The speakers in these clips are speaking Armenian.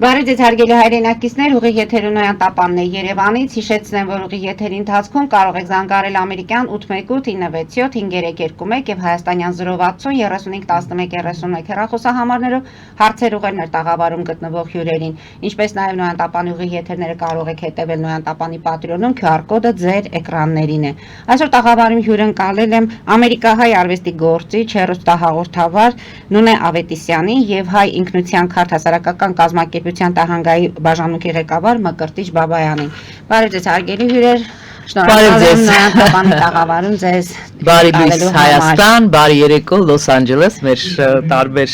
Բարև ձեզ հարգելի հայրենակիցներ, ուղիղ եթերում Նոյան Տապանն է Երևանից, հիշեցնեմ, որ ուղիղ եթերի ընթացքում կարող եք զանգարել ամերիկյան 818-977-521 եւ հայաստանյան 060-3511-31 հեռախոսահամարներով հարցեր ուղղել մեր տաղավարում գտնվող հյուրերին, ինչպես նաեւ Նոյան Տապանի ուղիղ եթերները կարող եք հետևել Նոյան Տապանի Patreon-ում, QR կոդը ձեր էկրաններին է։ Այսօր տաղավարում հյուրընկալել եմ ամերիկահայ արվեստի գործիչ, հեռուստահաղորդավար Նունե Ավետիսյանին եւ հայ ինքնության քարտ հասարակական կազմակերպության տահանգայի բաժանմունքի ղեկավար Մկրտիչ Բաբայանին։ Բարև ձեզ հարգելի հյուրեր, շնորհակալ եմ Նոյան Տապանի տաղավարում ձեզ։ Բարի լույս Հայաստան, բարի երեկո Լոս Անջելես, մեր տարբեր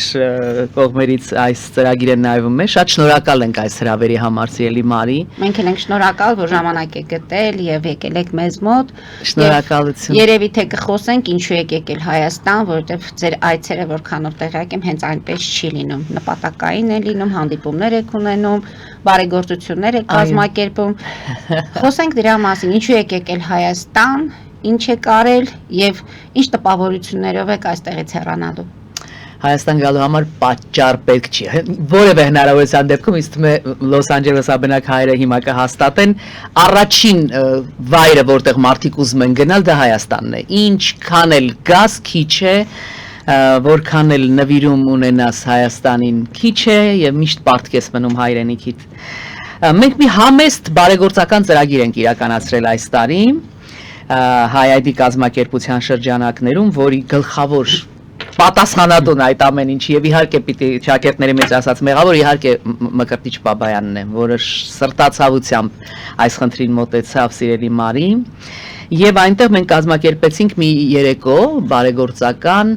կողմերից այս ծրագիրը նայվում է։ Շատ շնորհակալ ենք այս հրավերի համար, սիրելի Մարի։ Մենք էլ ենք շնորհակալ, որ ժամանակ եք գտել եւ եկել եք մեզ մոտ։ Շնորհակալություն։ Երևի թե կխոսենք ինչու եք եկել Հայաստան, որովհետեւ ձեր այցերը որքանով տեղյակ եմ, հենց այնպես չի լինում։ Նպատակային է լինում, հանդիպումներ եք ունենում, բարեգործություններ եք կազմակերպում։ Խոսենք դրա մասին, ինչու եք եկել Հայաստան, ինչ եք արել եւ ինչ տպավորություններով եք այստեղից հեռանալու։ Հայաստան գալու համար պատճառ պետք չի։ Որևէ հնարավորության դեպքում ինձ թվում է Լոս Անջելեսաբնակ հայերը հիմա կհաստատեն, առաջին վայրը, որտեղ մարդիկ ուզում են գնալ, դա Հայաստանն է։ Ինչքան էլ գաս քիչ է, որքան էլ նվիրում ունենաս Հայաստանին քիչ է եւ միշտ պարտք ես մնում հայրենիքիդ։ Մենք մի համեստ բարեգործական ծրագիր ենք իրականացրել այս տարի Հայ ID կազմակերպության շրջանակներում, որի գլխավոր պատասխանատուն այդ ամեն ինչի եւ իհարկե պիտի շակերտների մեջ ասած մեղավոր իհարկե Մկրտիչ Բաբայանն է, որը սրտացավությամբ այս խնդրին մոտեցավ սիրելի Մարի, եւ այնտեղ մենք կազմակերպեցինք մի երեկո բարեգործական,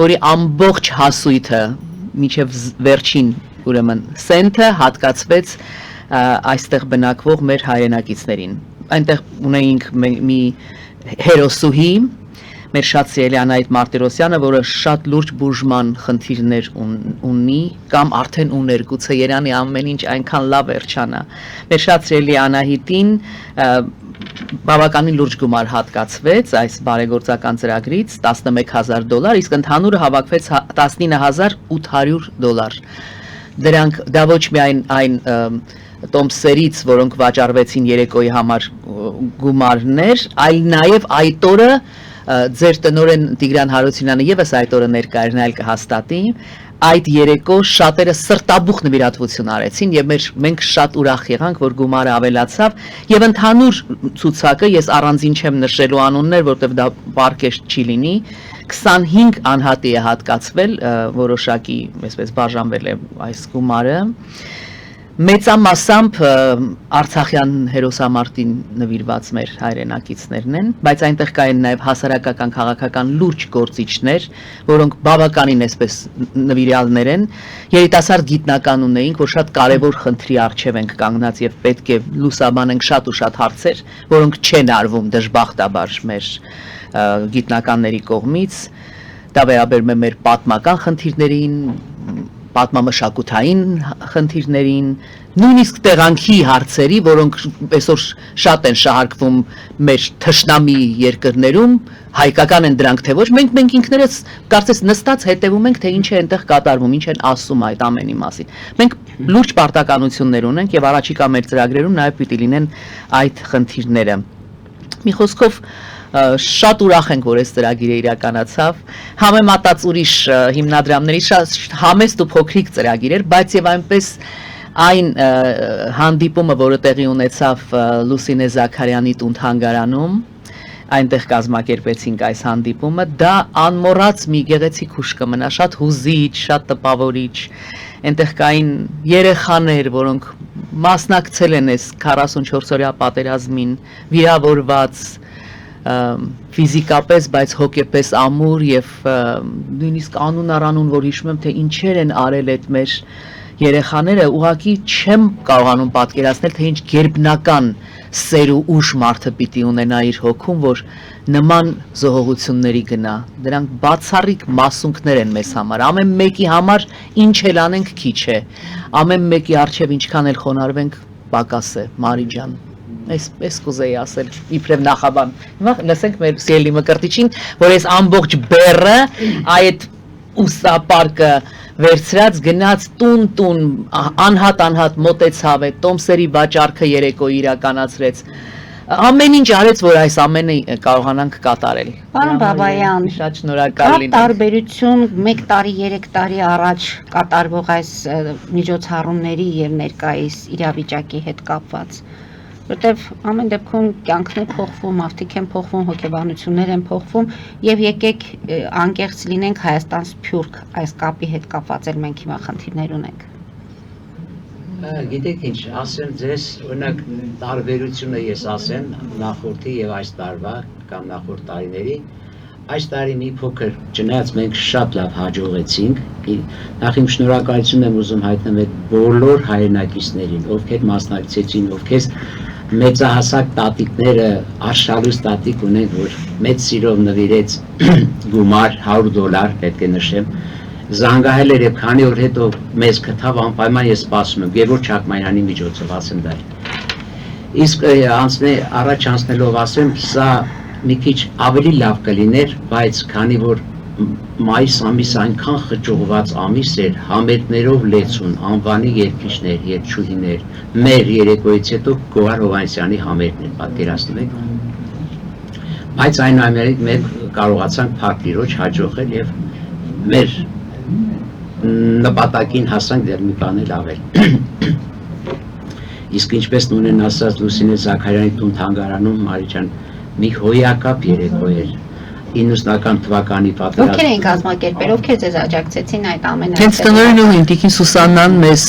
որի ամբողջ հասույթը մինչև վերջին ուրեմն սենթը հատկացվեց այստեղ բնակվող մեր հայրենակիցներին։ Այնտեղ ունեինք մի հերոսուհի, մեր շատ սիրելի Անահիտ Մարտիրոսյանը, որը շատ լուրջ բուժման խնդիրներ ունի կամ արդեն ուներ, գուցե Երանի ամեն ինչ այնքան լավ վերջանա։ Մեր շատ սիրելի Անահիտին բավականին լուրջ գումար հատկացվեց այս բարեգործական ծրագրից $11,000, իսկ ընդհանուրը հավաքվեց $19,800։ Դրանք դա ոչ միայն այն տոմսերից, որոնք վաճառվեցին երեկոյի համար գումարներ, այլ նաև այդ օրը ձեր տնօրեն Տիգրան Հարությունյանը եւս այդ օրը ներկա էր, նա էլ կհաստատի, այդ երեկո շատերը սրտաբուխ նվիրատվություն արեցին եւ մենք շատ ուրախ եղանք, որ գումարը ավելացավ եւ ընդհանուր ցուցակը ես առանձին չեմ նշելու անուններ, որտեղ դա պարկեշտ չի լինի, 25 անհատի է հատկացվել, որոշակի այսպես բաժանվել է այս գումարը։ Մեծամասամբ Արցախյան հերոսամարտին նվիրված մեր հայրենակիցներն են, բայց այնտեղ կային նաև հասարակական քաղաքական լուրջ գործիչներ, որոնք բավականին այսպես նվիրյալներ են, երիտասարդ գիտնական ունեինք, որ շատ կարևոր խնդրի առջև ենք կանգնած եւ պետք է լուսաբանենք շատ ու շատ հարցեր, որոնք չեն արվում դժբախտաբար մեր գիտնականների կողմից, դա վերաբերում է մեր պատմական խնդիրներին, պատմամշակութային խնդիրներին, նույնիսկ տեղանքի հարցերի, որոնք այսօր շատ են շահարկվում մեր թշնամի երկրներում, հայկական են դրանք թե ոչ, մենք ինքներս կարծես նստած հետևում ենք, թե ինչ է այնտեղ կատարվում, ինչ են ասում այդ ամենի մասին։ Մենք լուրջ պարտականություններ ունենք եւ առաջիկա մեր ծրագրերում նաեւ պիտի լինեն այդ խնդիրները։ Մի խոսքով շատ ուրախ ենք, որ այս ծրագիրը իրականացավ, համեմատած ուրիշ հիմնադրամների շատ համեստ ու փոքրիկ ծրագիր էր, բայց եւ այնպես այն հանդիպումը, որը տեղի ունեցավ Լուսինե Զաքարյանի տուն-թանգարանում, այնտեղ կազմակերպեցինք այս հանդիպումը, դա անմոռաց մի գեղեցիկ հուշ կմնա, շատ հուզիչ, շատ տպավորիչ, այնտեղ կային երեխաներ, որոնք մասնակցել են այս 44-օրյա պատերազմին, վիրավորված ֆիզիկապես, բայց հոգեպես ամուր եւ նույնիսկ անուն առանուն, որ հիշում եմ, թե ինչեր են արել այդ մեր երեխաները, ուղղակի չեմ կարողանում պատկերացնել, թե ինչ գերբնական սեր ու ուժ մարդը պիտի ունենա իր հոգում, որ նման զոհողությունների գնա։ Դրանք բացառիկ մասունքներ են մեզ համար։ Ամեն մեկի համար ինչ էլ անենք քիչ է։ Ամեն մեկի առջև ինչքան էլ խոնարհվենք, պակաս է, Մարի ջան։ Այս կուզեի ասել իբրև նախաբան։ Հիմա լսենք մեր սիրելի Մկրտիչին, որ այս ամբողջ բեռը այդ ուսապարկը վերցրած գնաց տուն անհատ մոտեցավ այդ տոմսերի վաճառքը երեկոյի իրականացրեց ամեն ինչ արեց որ այս ամենը կարողանանք կատարել Պարոն Բաբայան, շատ շնորհակալ լինեմ տարբերություն 1 տարի 3 տարի առաջ կատարվող այս միջոցառումների եւ ներկայիս իրավիճակի հետ կապված որտեվ ամեն դեպքում կյանքն է փոխվում, մարդիկ են փոխվում, հոգեբանություններ են փոխվում եւ եկեք անկեղծ լինենք Հայաստան Սփյուռք այս կապի հետ կապված էլ մենք հիմա խնդիրներ ունենք Գիտեք ինչ, ասեմ ձեզ, օրինակ տարբերությունը ես ասեմ նախորդի եւ այս տարվա կամ նախորդ տարիների, այս տարի մի փոքր չնայած մենք շատ լավ հաջողեցինք, նախ իմ շնորհակալություն եմ ուզում հայտնել այդ բոլոր հայրենակիցներին, ովքեր մասնակցեցին, ովքեր մեծահասակ տատիկները, արշալույս տատիկ ունեն, որ մեծ սիրով նվիրեց գումար $100 պետք է նշեմ Զանգահել էր եւ քանի օր հետո մեզ գտավ անպայման ես սպասում եմ Գևորգ Չակմայանի միջոցով ասեմ դա Իսկ առաջ անցնելով ասեմ սա մի քիչ ավելի լավ կլիներ բայց քանի որ մայիս ամիս այնքան խճուղված ամիս էր համերգներով լեցուն անվանի երգիչներ երգչուհիներ մեր երեկոյից հետո Գոհար Հովհաննիսյանի համերգն էր պատկերացնում եք բայց այնուամենայնիվ մենք կարողացանք փակ տիրոջ հաջողել եւ մեր նպատակին հասանք դեռ մի բան էլ ավել Իսկ ինչպես նույնն ասած Լուսինե Զաքարյանի տուն թանգարանում Մարիջան մի հոյակապ երեկո էր 90-ական թվականի պատերազմ Ովքեր էին կազմակերպել, ովքեր ձեզ աջակցեցին այդ ամենը Հենց տնօրենը Ինտիկին Սուսաննան մեզ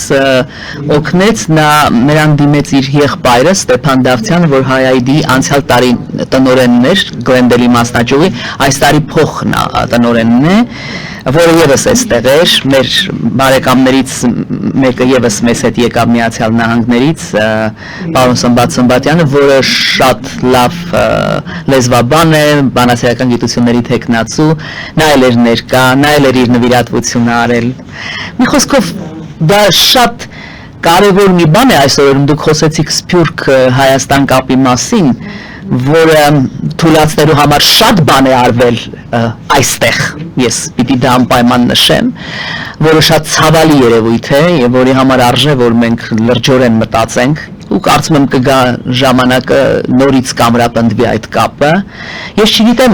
օգնեց նա նրան դիմեց իր եղբայրը Ստեփան Դավթյանը որ Հայ-ID անցյալ տարի տնօրենն էր Գլենդելի մասնաճյուղի այս տարի փոխն տնօրենն է որը եւս էստեղ էր մեր բարեկամներից մեկը եւս մեզ հետ եկավ Միացյալ Նահանգներից պարոն Սմբատ Սմբատյանը որը շատ լավ լեզվաբան է բանասիրական գիտությունների տեխնացու նա էլ էր ներկա նա էլ էր իր նվիրատվությունը արել մի խոսքով դա շատ կարևոր մի բան է այսօր դուք խոսեցիք Սփյուռք Հայաստան կապի մասին որը թույլատնելու համար շատ բան է արվել այստեղ ես պիտի դա անպայման նշեմ որը շատ ցավալի երևույթ է եւ որի համար արժե որ մենք լրջորեն մտածենք ու կարծում եմ կգա ժամանակը նորից կամրապնդվի այդ կապը ես չգիտեմ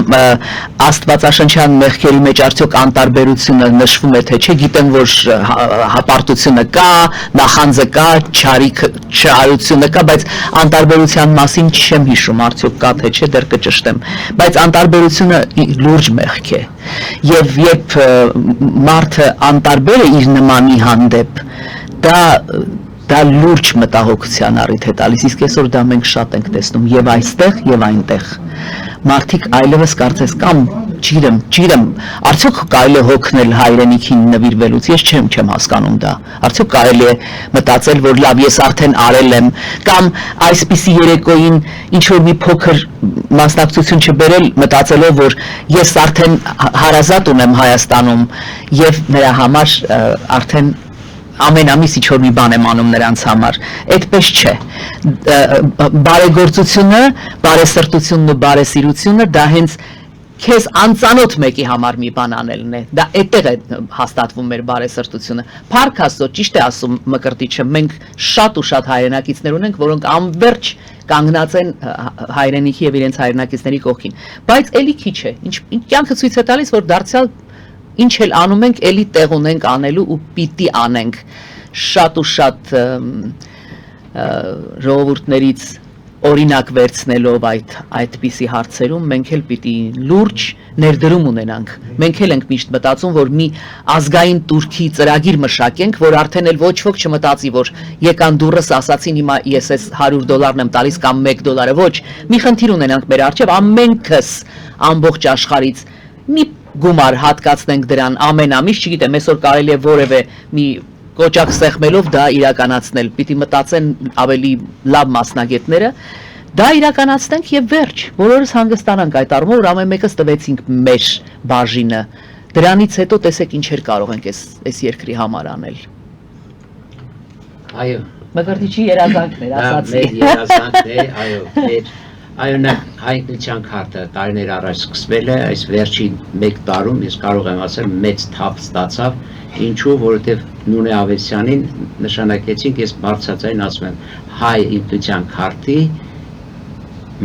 աստվածաշնչյան մեղքերի մեջ արդյոք անտարբերությունը նշվում է թե չէ գիտեմ որ հապարտությունը կա նախանձը կա չարությունը կա բայց անտարբերության մասին չեմ հիշում արդյոք կա թե չէ դեռ կճշտեմ բայց անտարբերությունը լուրջ մեղք է եւ երբ մարդը անտարբեր է իր նմանի հանդեպ դա լուրջ մտահոգության առիթ է տալիս իսկ այսօր դա մենք շատ ենք տեսնում եւ այստեղ եւ այնտեղ մարդիկ այլևս կարծես կամ չգիտեմ արդյոք կարելի է հոգնել հայրենիքին նվիրվելուց ես չեմ հասկանում դա արդյոք կարելի է մտածել որ լավ ես արդեն արել եմ կամ այսպիսի երեկոյին ինչ որ մի փոքր մասնակցություն չբերել մտածելով որ ես արդեն հարազատ ունեմ Հայաստանում եւ նրա համար արդեն ամեն ամիս ինչ որ մի բան եմ անում նրանց համար այդպես չէ բարեգործությունը բարեսրտությունն ու բարեսիրությունը դա հենց քեզ անծանոթ մեկի համար մի բան անելն է դա այդտեղ է հաստատվում մեր բարեսրտությունը Փառք Աստծո ճիշտ է ասում Մկրտիչը մենք շատ ու շատ հայրենակիցներ ունենք որոնք անverջ կանգնած են հայրենիքի եւ իրենց հայրենակիցների կողքին բայց էլի քիչ է ինչ կյանքը ցույց է տալիս որ դարձյալ ինչ էլ անում ենք, էլի տեղ ունենք անելու ու պիտի անենք շատ ու շատ ժողովուրդներից օրինակ վերցնելով այդպիսի հարցերում մենք էլ պիտի լուրջ ներդրում ունենանք մենք էլ ենք միշտ մտածում որ մի ազգային турքի ծրագիր մշակենք որ արդեն էլ ոչ ոք չմտածի որ եկան դուրս ասացին հիմա ես այս $100 եմ տալիս կամ $1 ոչ մի խնդիր ունենանք մեր առջև ամենքս ամբողջ աշխարհից մի գումար հատկացնենք դրան ամեն ամիս, չգիտեմ, այսօր կարելի է որևէ մի կոճակ սեղմելով դա իրականացնել, պիտի մտածեն ավելի լավ մասնագետները, դա իրականացնենք եւ վերջ, բոլորս հանգստանանք այդ առումով, որ ամեն մեկս տվեցինք մեր բաժինը, դրանից հետո տեսեք ինչեր կարող ենք այս երկրի համար անել։ Այո։ Մկրտիչի երազանքն էր, ասացի։ Մեր երազանքն է, այո, մեր Այո, նա հայտնության քարտը տարիներ առաջ սկսվել է, այս վերջին 1 տարում ես կարող եմ ասել մեծ թափ ստացավ, ինչու, որովհետև Նունե Ավետիսյանին նշանակեցինք, ես բարձրացային ասում եմ, հայ ինքնության քարտի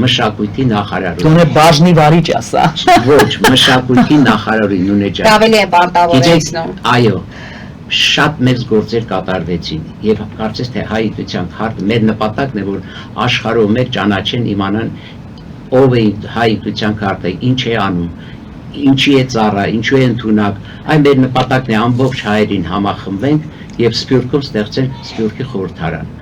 մշակույթի նախարարը։ Դու բաժնի վարիչ ասա։ Ոչ, մշակույթի նախարարի Նունե ջան։ Ավելի է պարտավորեցնում։ Այո, շատ մեծ գործեր կատարվեցին եւ կարծես թե հայ ինքնության քարտը մեր նպատակն է, որ աշխարհով մեկ ճանաչեն, իմանան ով է հայ ինքնության քարտը, ինչ է անում, ինչի է ծառա, ինչու է ընդունակ, այն մեր նպատակն է ամբողջ հայերին համախմբենք եւ Սփյուռքում ստեղծենք Սփյուռքի խորհրդարան։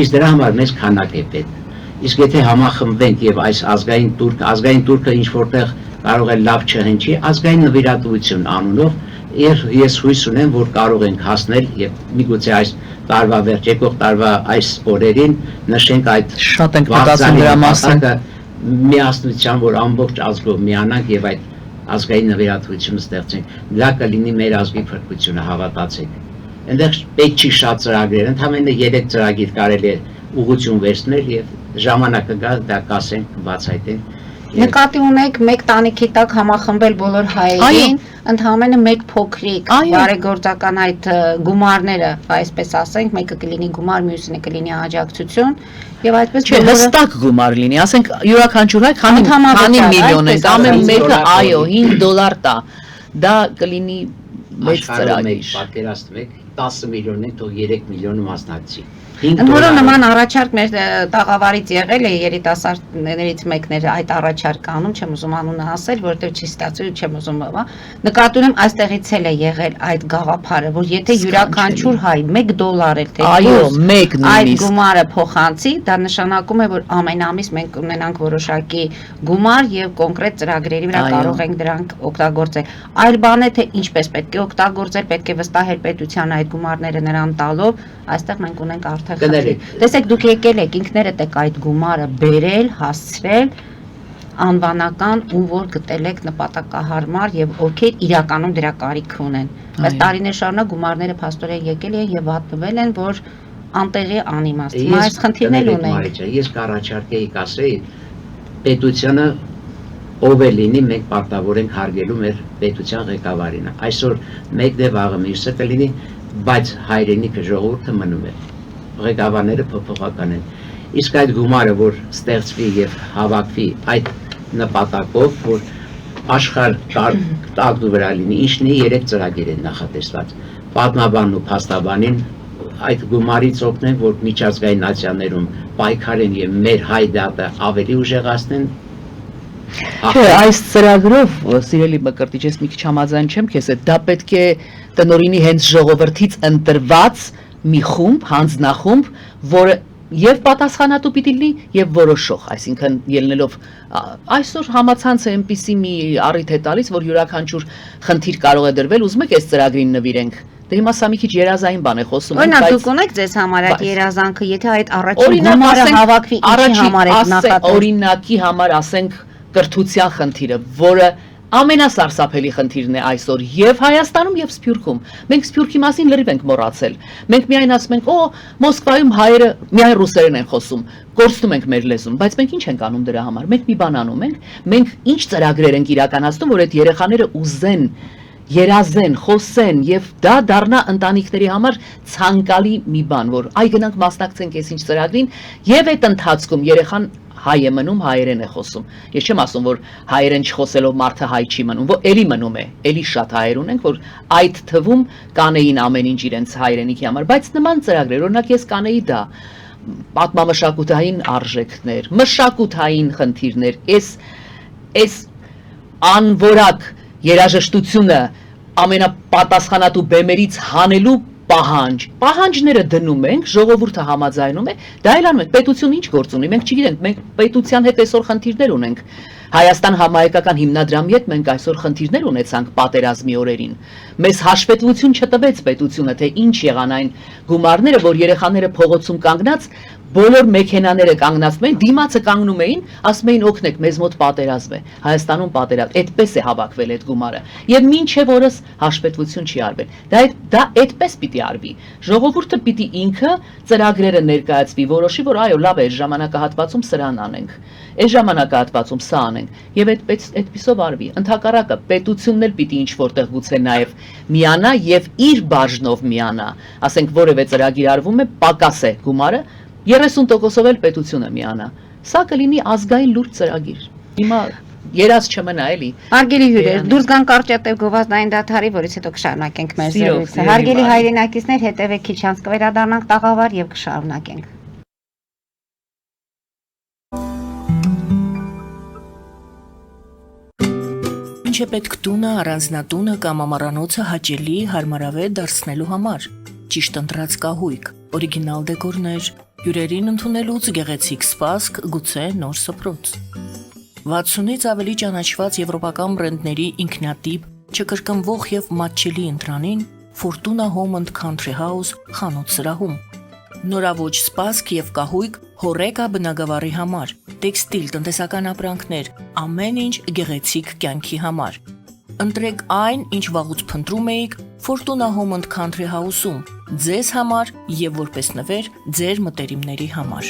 Իսկ դրա համար մեզ քանակ է պետք։ Իսկ եթե համախմբենք եւ այս ազգային турքը ինչ որտեղ կարող է լավ չհնչի, ազգային նվիրատվություն անունով ես հույս ունեմ, որ կարող ենք հասնել եւ միգուցե այս տարվա վերջ եկող տարվա այս օրերին նշենք այդ շատ ենք մտածում դրա մասին, միասնության, որ ամբողջ ազգով միանանք եւ այդ ազգային նվիրատվությունը ստեղծենք։ Դա կլինի մեր ազգի փրկությունը, հավատացեք։ Այնտեղ պետք չի շատ ծրագրեր, ընդհանրապես 3 ծրագիր կարելի է ուղղություն վերցնել եւ ժամանակը գա դա կասենք, բացայտենք։ Նկատի ունեք մեկ տանիքի տակ համախմբել բոլոր հայերին, ընդհանրապես մեկ փոքրիկ բարեգործական այդ գումարները, այսպես ասենք, մեկը կլինի գումար, մյուսը կլինի աջակցություն եւ այդպես հստակ գումար լինի, ասենք յուրաքանչյուր հայ քանի միլիոն է, ամեն մեկը այո $5 տա, դա կլինի մեծ ծրագիր։ Պատկերացնեք 10 միլիոնն է, թող 3 միլիոնը մասնակցի։ Որը նման առաջարկ մեր տաղավարից եղել է, երիտասարդներից մեկն էր այդ առաջարկը անում, չեմ ուզում անունը ասել, որովհետև չի ստացվել, չեմ ուզում, նկատի ունեմ այստեղից էլ է եղել այդ գաղափարը, որ եթե յուրաքանչյուր հայ $1 էլ թե այդ գումարը փոխանցի, դա նշանակում է, որ ամեն ամիս մենք ունենանք որոշակի գումար եւ կոնկրետ ծրագրերի վրա կարող ենք դրանք օգտագործել։ Այլ բան է, թե ինչպես պետք է օգտագործել, պետք է վստահել պետության այդ գումարները նրան տալով, այստեղ մենք ունենք Տեսեք, դուք եկել եք, ինքներդ եք այդ գումարը բերել, հասցրել, անվանական ում որ գտել եք նպատակահարմար եւ ովքեր իրականում դրա կարիք ունեն։ Բայց տարիներ շարունակ գումարները փաստորեն եկել են եւ վատնվել են, որ անտեղի անիմաստ։ Հիմա այս խնդիրներ ունենք։ Ես կառաջարկեի կասեի, պետությունը ով է լինի, մենք պարտավոր ենք հարգելու մեր պետության ղեկավարին։ Այսօր մեկն է, վաղը մյուսը կլինի, բայց հայրենիքը ժողովուրդը մնում է։ Ղեկավարները փոփոխական են։ Իսկ այդ գումարը, որ ստեղծվի եւ հավաքվի այդ նպատակով, որ աշխարհ տակնու վրա լինի, ինչն է 3 ծրագիր են նախատեսված։ Պատմաբանն ու փաստաբանին այդ գումարից օգնեն, որ միջազգային նացիաներում պայքարեն եւ մեր հայ դատը ավելի ուժեղացնեն։ Չէ, այս ծրագրով, սիրելի Մկրտիչ, ես մի քիչ համաձայն չեմ քեզ հետ, դա պետք է տնօրինի հենց ժողովրդից ընտրված մի խումբ, հանձնախումբ, որը եւ պատասխանատու պիտի լինի եւ որոշող, այսինքն ելնելով այսօր համացանցը այնպիսի մի առիթ է տալիս, որ յուրաքանչյուր խնդիր կարող է դրվել, ուզում եք այս ծրագրին նվիրենք։ Դե հիմա սա մի քիչ երազային բան է խոսում, բայց դուք ունեք ձեզ համար այդ երազանքը, եթե այդ առաջին գումարը հավաքվի, ինչի համար եք նախատեսում։ Օրինակի համար ասենք կրթության խնդիրը, որը ամենասարսափելի խնդիրն է այսօր եւ Հայաստանում եւ Սփյուռքում։ Մենք Սփյուռքի մասին լրիվ ենք մոռացել։ Մենք միայն ասում ենք, Մոսկվայում հայերը միայն ռուսերեն են խոսում, կորցնում ենք մեր լեզուն, բայց մենք ինչ ենք անում դրա համար։ Մենք մի բան անում ենք, մենք ինչ ծրագրեր ենք իրականացնում, որ այդ երեխաները ուզեն, երազեն, խոսեն եւ դա դառնա ընտանիքների համար ցանկալի մի բան, որ այ գնանք մասնակցենք այս ինչ ծրագրին եւ այդ ընթացքում երեխան հայ է մնում, հայերեն է խոսում։ Ես չեմ ասում, որ հայերեն չխոսելով մարդը հայ չի մնում, որ էլի մնում է, էլի շատ հայեր ունենք, որ այդ թվում կանեին ամեն ինչ իրենց հայրենիքի համար, բայց նման ծրագրեր, օրինակ ես կանեի դա, պատմամշակութային արժեքներ, մշակութային խնդիրներ, այս անորակ երաժշտությունը ամենապատասխանատու բեմերից հանելու պահանջները դնում ենք, ժողովուրդը համաձայնում է, դա էլ անում ենք, պետությունը ինչ գործ ունի, մենք չգիտենք, մենք պետության հետ այսօր խնդիրներ ունենք, Հայաստան համահայկական հիմնադրամի հետ մենք այսօր խնդիրներ ունեցանք պատերազմի օրերին, մեզ հաշվետվություն չտվեց պետությունը, թե ինչ եղան այն գումարները, որ երեխաները փողոցում կանգնած բոլոր մեքենաները կանգնացնում էին, դիմացը կանգնում էին, ասում էին օգնեք, մեզ մոտ պատերազմ է, Հայաստանում պատերազմ, այդպես է հավաքվել այդ գումարը։ Եվ մինչև օրս հաշվետվություն չի արվել։ Դա այդպես պիտի արվի։ Ժողովուրդը պիտի ինքը ծրագրերը ներկայացվի, որոշի, որ այո, լավ է, այս ժամանակահատվածում սրան անենք, այս ժամանակահատվածում սա անենք, եւ այդպիսով արվի։ Ընդհակառակը պետությունն էլ պիտի ինչ որտեղ գուցե նաեւ միանա եւ իր բաժնով միանա, ասենք որևէ ծրագիր արվում է, պակաս է գումարը 30%-ով էլ պետությունը միանա։ Սա կլինի ազգային լուրջ ծրագիր։ Հիմա երազ չմնա էլի։ Հարգելի հյուրեր, դուրս գան կարճատև գովազդային դադարի, որից հետո կշարունակենք մեր զրույցը։ Հարգելի հայրենակիցներ, հետևեք քիչ անց կվերադառնանք տաղավար եւ կշարունակենք։ Ինչ է պետք տունը, առանձնատունը կամ ամառանոցը հաճելի, հարմարավետ դարձնելու համար։ Ճիշտ ընտրած կահույք, օրիգինալ դեկորներ, հյուրերին ընդունելուց գեղեցիկ սպասք, գուցե նոր սփռոց։ 60-ից ավելի ճանաչված եվրոպական բրենդների ինքնատիպ, չկրկնվող եւ մատչելի ընտրանին Fortuna Home and Country House խանութ սրահում։ Նորավոճ սպասք եւ կահույք հորեկա բնագավառի համար, տեքստիլ, տնտեսական ապրանքներ, ամեն ինչ գեղեցիկ կյանքի համար։ Ընտրեք այն, ինչ վաղուց փնտրում էիք Fortuna Home and Country House-ում, ձեզ համար եւ որպես նվեր ձեր մտերիմների համար։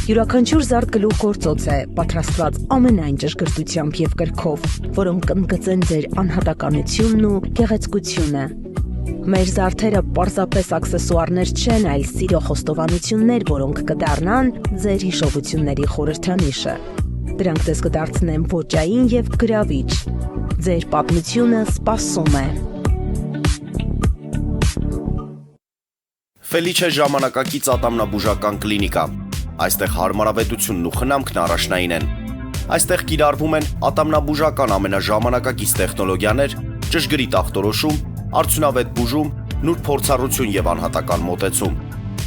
Յուրաքանչյուր զարդ գլուխ գործոց է, պատրաստված ամենայն ճշգրտությամբ եւ կրքով, որոնք կընդգծեն ձեր անհատականությունն ու գեղեցկությունը։ Մեր զարդերը պարզապես աքսեսուարներ չեն, այլ սիրո խոստովանություններ, որոնք կդառնան ձեր հիշողությունների խորհրդանիշը։ Դրանք ձեզ կդարձնեն ոճային եւ գրավիչ։ Ձեր պատմությունը սպասում է։ Ֆելիչե ժամանակակից ատամնաբուժական կլինիկա։ Այստեղ հարմարավետությունն ու խնամքն առաջնային են։ Այստեղ կիրառվում են ատամնաբուժական ամենաժամանակակից տեխնոլոգիաներ, ճշգրիտ ախտորոշում, արդյունավետ բուժում, նուրբ փորձառություն եւ անհատական մոտեցում։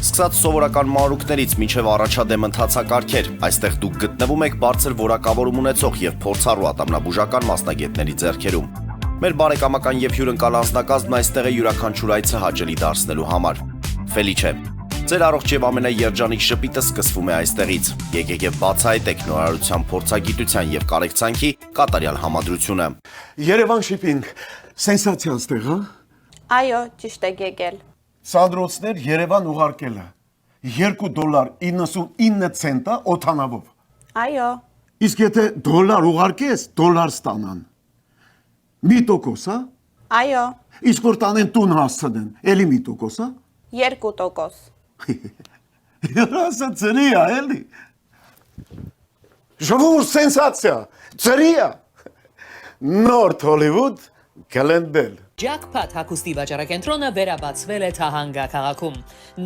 Սկսած սովորական մանրուքներից մինչև առաջադեմ ընթացակարգեր, այստեղ դուք գտնվում եք բարձր որակավորում ունեցող եւ փորձառու ատամնաբուժական մասնագետների ձեռքերում։ Մեր բարեկամական եւ հյուրընկալ անձնակազմն այստեղ է յուրաքանչյուր այցը հաճելի դարձնելու համար։ Ֆելիչե, ձեր առողջ եւ ամենաերջանիկ շպիտը սկսվում է այստեղից։ Եկեք եւ բացահայտեք նորարարության, փորձագիտության եւ կարեկցանքի կատարյալ համադրությունը։ Երևան շիփինգ, սենսացիա ստեղ, հա։ Այո, ճիշտ եք եկել։ Սանդրոցներ Երևան ուղարկելը $2.99 օթանավով։ Այո, Իսկ եթե դոլար ուղարկես, դոլար ստանան։ 1%, հա։ այո, Իսկ որ տանեն տուն հասցնեն, էլի 1%, հա։ 2%։ Երասը ծրի է, էլի։ Ժողովուրդ սենսացիա, ծրի է։ Նորթ Հոլիվուդ կալենդել։ Jackpot հագուստի վաճառակենտրոնը վերաբացվել է Թահանգա քաղաքում։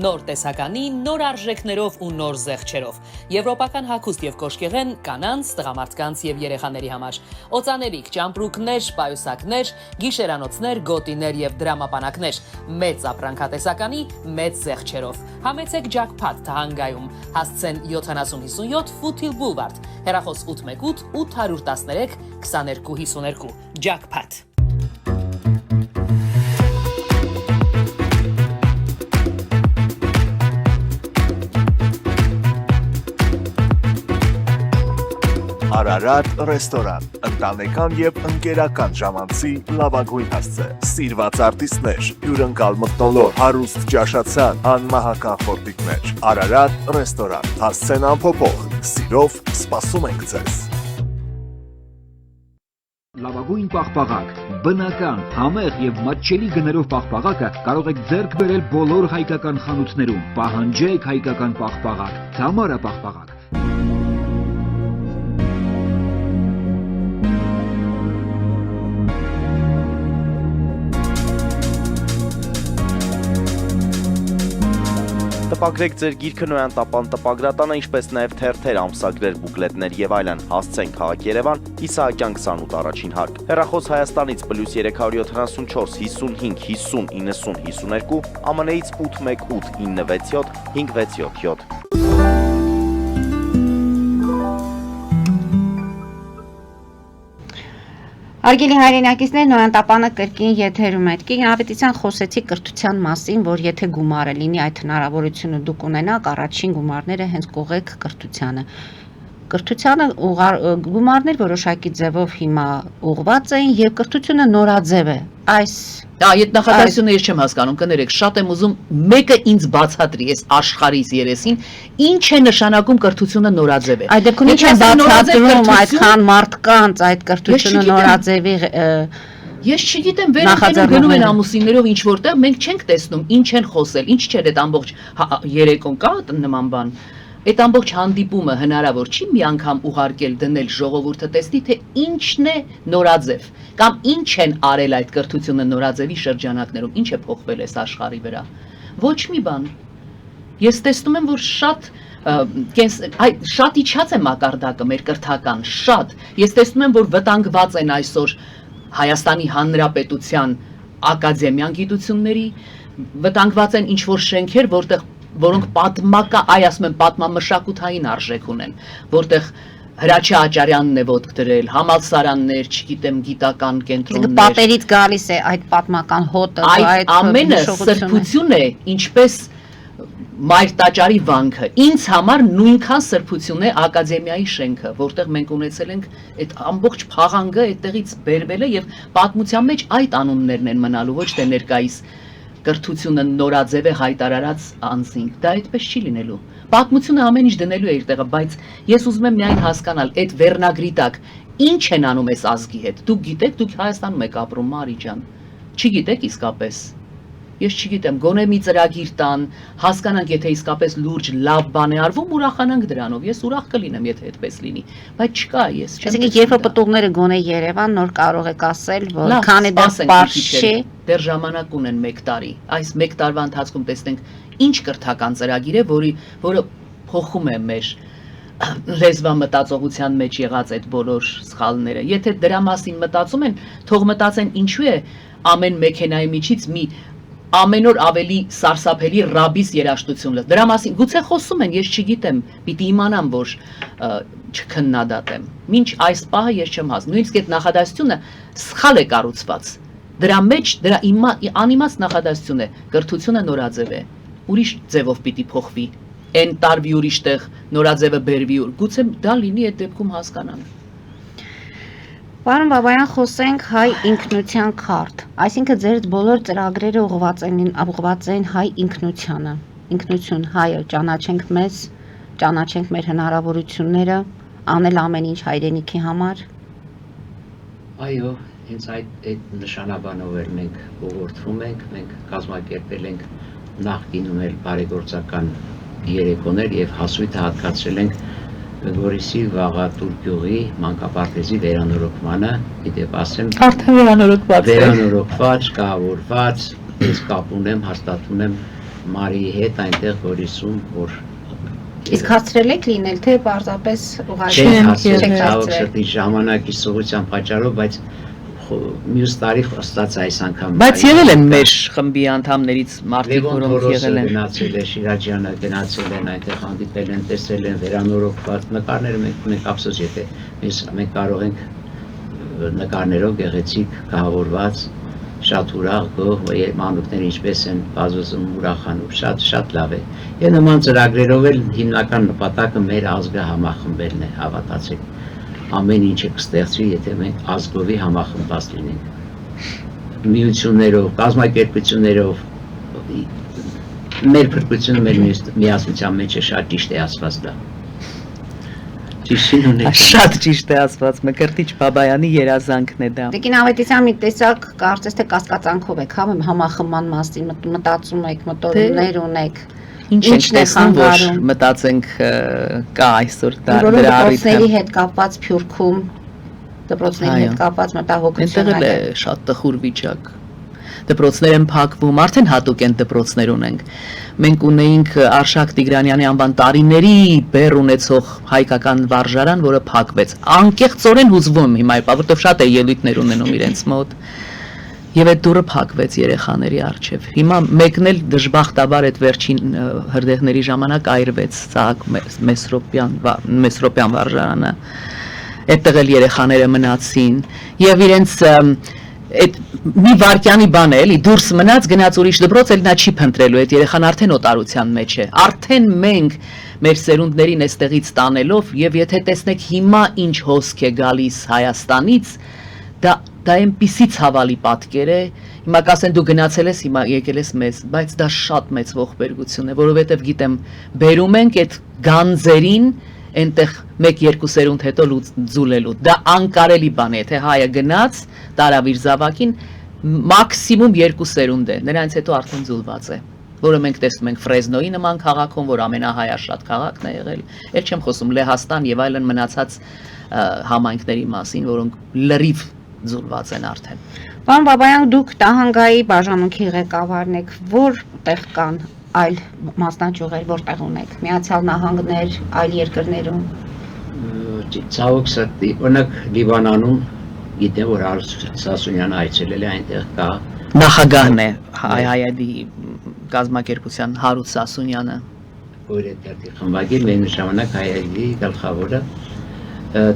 Նոր տեսականի, նոր արժեքներով ու նոր զեղչերով։ Եվրոպական հագուստ եւ կոշկեղեն կանանց, տղամարդկանց եւ երեխաների համար։ Օծանելիք, ճամպրուկներ, պայուսակներ, գիշերանոցներ, գոտիներ եւ դրամապանակներ։ Մեծ ապրանքատեսականի, մեծ զեղչերով։ Համեցեք Jackpot Թահանգայում։ Հասցեն 7057 Foothill Boulevard։ Հեռախոս 818 813 2252։ Jackpot։ Արարատ ռեստորան, ընտանեկան եւ ընկերական ժամանցի լավագույն հասցե, սիրված արտիստներ, հյուրընկալ մթնոլորտ, հարուստ ճաշացան, անմահական խորտիկներ, Արարատ ռեստորան, հասցեն անփոփոխ, սիրով սպասում ենք ձեզ։ Լավագույն պաղպաղակ, բնական, համեղ եւ մատչելի գներով պաղպաղակը կարող եք ձեռք բերել բոլոր հայկական խանութներում, պահանջեք հայկական պաղպաղակ, Թամարա պաղպաղակ։ Տպագրեք ձեր գիրքը Նոյան տապան տպագրատանը, ինչպես նաև թերթեր, ամսագրեր, բուկլետներ եւ այլն։ Հասցեն քաղաք Երևան, Իսահակյան 28 առաջին հարկ։ Հեռախոս Հայաստանից +374 55 50 90 52, ԱՄՆ-ից 818 967 567։ Արգելի հայրենակիցներ, Նոյան Տապանը կրկին եթերում է։ Գինավետության խոսեցի կրթության մասին, որ եթե գումարը լինի այդ հնարավորությունը դուք ունենաք, առաջին գումարները հենց կողեք կրթությանը։ Կրթությանը գումարներ որոշակի ձևով հիմա ուղղված էին եւ կրթությունը նորաձև է։ Այս այդ նախադասությունը ես չեմ հասկանում, կներեք, շատ եմ ուզում մեկը ինձ բացատրի այս աշխարհիս երեսին, ինչ է նշանակում կրթությունը նորաձև է։ Այդ դեպքում ինչ է բացատրում այդքան մարդկանց այդ կրթությունը նորաձևի Ես չգիտեմ, վերընկնում գնում են ամուսիններով ինչ որտեղ, մենք չենք տեսնում, ինչ են խոսել, ինչ չէ այդ ամբողջ երեկոն կա նման բան։ Այդ ամբողջ հանդիպումը հնարավոր չի մի անգամ ուղարկել դնել ժողովուրդը տեսնի, թե ինչն է նորաձև, կամ ինչ են արել այդ կրթությունը նորաձևի շրջանակներում, ինչ է փոխվել այս աշխարհի վրա։ Ոչ մի բան։ Ես տեսնում եմ, որ շատ իջած է մակարդակը մեր կրթական, շատ։ Ես տեսնում եմ, որ վտանգված են այսօր Հայաստանի Հանրապետության ակադեմիան գիտությունների, վտանգված են ինչ-որ շենքեր, որոնք ասում են պատմամշակութային արժեք ունեն, որտեղ Հրաչյա Աճարյանն է ոտք դրել, համալսարաններ, չգիտեմ, գիտական կենտրոններ։ Պատերից գալիս է այդ պատմական հոտը, այդ ամենը սրբություն է, ինչպես Մայր Տաճարի վանքը։ Ինձ համար նույնքան սրբություն է ակադեմիայի շենքը, որտեղ մենք ունեցել ենք այդ ամբողջ փաղանգը այդտեղից բերվել է եւ պատմության մեջ այդ անուններն են մնալու, ոչ թե ներկայիս կրթությունը նորաձև է հայտարարած անձինք, դա այդպես չի լինելու։ Պատմությունը ամեն ինչ դնելու է իր տեղը, բայց ես ուզում եմ միայն հասկանալ, այդ վերնագրի տակ ինչ են անում այս ազգի հետ։ Դուք գիտեք, դուք Հայաստանում եք ապրում, Մարի ջան։ Չգիտեք իսկապես։ Ես չգիտեմ, գոնե մի ծրագիր տան, հասկանանք, եթե իսկապես լուրջ լավ բան է արվում, ուրախանանք դրանով։ Ես ուրախ կլինեմ, եթե այդպես լինի, բայց չկա, ես չեմ։ Այսինքն, երբ պտուղները գոնե Երևան, նոր կարող եք ասել, որ քանի դեռ պարզ չի, դեռ ժամանակ ունեն 1 տարի։ Այս 1 տարվա ընթացքում տեսնենք ինչ կրթական ծրագիր է, որը փոխում է մեր լեզվամտածողության մեջ եղած այդ բոլոր սխալները։ Եթե դրա մասին մտածում են, թող մտածեն ինչու է ամեն մեքենայի միջից մի ամեն օր ավելի սարսափելի ռաբիս երաժշտություն։ Դրա մասին գուցե խոսում են, ես չգիտեմ, պիտի իմանամ, որ չքննադատեմ։ Մինչ այս պահը ես չեմ հասնում։ Նույնիսկ այդ նախադասությունը սխալ է կառուցված։ Դրա մեջ դրա անիմաստ նախադասություն է, կրթությունը նորաձև է։ Ուրիշ ձևով պիտի փոխվի։ Այն տարվի ուրիշ տեղ նորաձևը բերվի, գուցե դա լինի այդ դեպքում հասկանանք։ Պարոն Բաբայան, խոսենք հայ ինքնության քարտ, այսինքն ձեր բոլոր ծրագրերը ուղղված են հայ ինքնությանը, ինքնություն հայը, ճանաչենք մեզ, ճանաչենք մեր հնարավորությունները, անել ամեն ինչ հայրենիքի համար։ Այո, հենց այդ նշանաբանով էլ մենք ուղղորդվում ենք, մենք կազմակերպել ենք նախկինում էլ բարեգործական երեկոներ եւ հասույթը հատկացրել ենք Գորիսի Վաղատուր գյուղի մանկապարտեզի վերանորոգմանը, իդեպ ասեմ, արդեն վերանորոգված, կահավորված, ես կապ ունեմ, հաստատում եմ Մարիի հետ այնտեղ Գորիսում, որ Իսկ հասցրել եք լինել, թե պարզապես ուղղակի ժամանակի սովության պատճառով, բայց մյուս տարի ստացա այս անգամ։ Բայց եղել են մեր խմբի անդամներից մարդիկ, որոնք եղել են։ Գնացել է, Շիրաջյանը գնացել են, այնտեղ հանդիպել են, տեսել են, վերանորոգված նկարները մենք ունենք, ափսոս եթե մենք կարող ենք նկարներով գեղեցիկ, կահավորված, շատ ուրախ գող, մանուկները ինչպես են բազում ուրախանում, շատ լավ է։ Եվ նման ծրագրերով էլ հիմնական նպատակը մեր ազգը համախմբելն է, հավատացեք։ Ամեն ինչը կստեղծվի, եթե մենք ազգովի համախմբված լինենք։ Միություններով, կազմակերպություններով, մեր փրկությունը մեր միասնության մեջ է, շատ ճիշտ է ասված դա։ Շատ ճիշտ է ասված, Մկրտիչ Բաբայանի երազանքն է դա։ Տիկին Ավետիսյան մի տեսակ կարծես թե կասկածանքով եք, համախմբման մասին մտածում եք, մտորումներ ունեք։ Ինչ ենք տեսնում, որ մտածենք կա այսօր դրա առիթը։ Դպրոցների հետ կապված Փյուրքում, դպրոցների հետ կապված մտահոգություն է շատ տխուր վիճակ։ Դպրոցներ են փակվում, արդեն հատուկ են դպրոցներ ունենք։ Մենք ունեինք Արշակ Տիգրանյանի անվան տարիների բեռ ունեցող հայկական վարժարան, որը փակվեց։ Անկեղծորեն հուզվում եմ հիմա, որովհետև շատ է ելույթներ ունենում իրենց մոտ։ Եվ այդ դուռը փակվեց երեխաների առջև։ Հիմա մեկն էլ դժբախտաբար այդ վերջին հրդեհների ժամանակ այրվեց Սահակ Մեսրոպյան վարժարանը։ այդտեղ էլ երեխաները մնացին եւ իրենց այդ մի վարքյանի բան է, էլի դուրս մնաց գնաց ուրիշ դպրոց, էլ նա չի փնտրելու, այդ երեխան արդեն օտարության մեջ է։ Արդեն մենք մեր սերունդներին այստեղից տանելով եւ եթե տեսնեք հիմա ինչ հոսք է գալիս Հայաստանից, դա այնպիսի ցավալի պատկեր է։ Հիմա կասեն դու գնացել ես, հիմա եկել ես մեզ, բայց դա շատ մեծ ողբերգություն է, որովհետեւ գիտեմ, բերում ենք այդ գանձերին այնտեղ 1-2 սերունդ հետո ձուլելու։ Դա անկարելի բան է, թե հայը գնաց, տարավ իր զավակին, մաքսիմում 2 սերունդ է, նրանից հետո արդեն ձուլված է, որը մենք տեսնում ենք Ֆրեզնոյի նման քաղաքում, որ ամենահայաշատ քաղաքն է եղել, էլ չեմ խոսում Լեհաստան եւ այլն մնացած համայնքների մասին, որոնք լրիվ ձուլված են արդեն։ Պարոն Բաբայան, դուք Տահանգայի բաժանմունքի ղեկավարն եք, որտեղ կան այլ մասնաճյուղեր, որտեղ ունեք Միացյալ Նահանգներ, այլ երկրներում։ Ցավոք սրտի, օրինակ Լիբանանում գիտեմ, որ Սասունյանը այցելել է, այնտեղ կա Նախագահն է հայ-հայադի կազմակերպության Հարութ Սասունյանը, որ այդտեղի խմբագիր մեր ժամանակ հայ-հայադի գլխավորը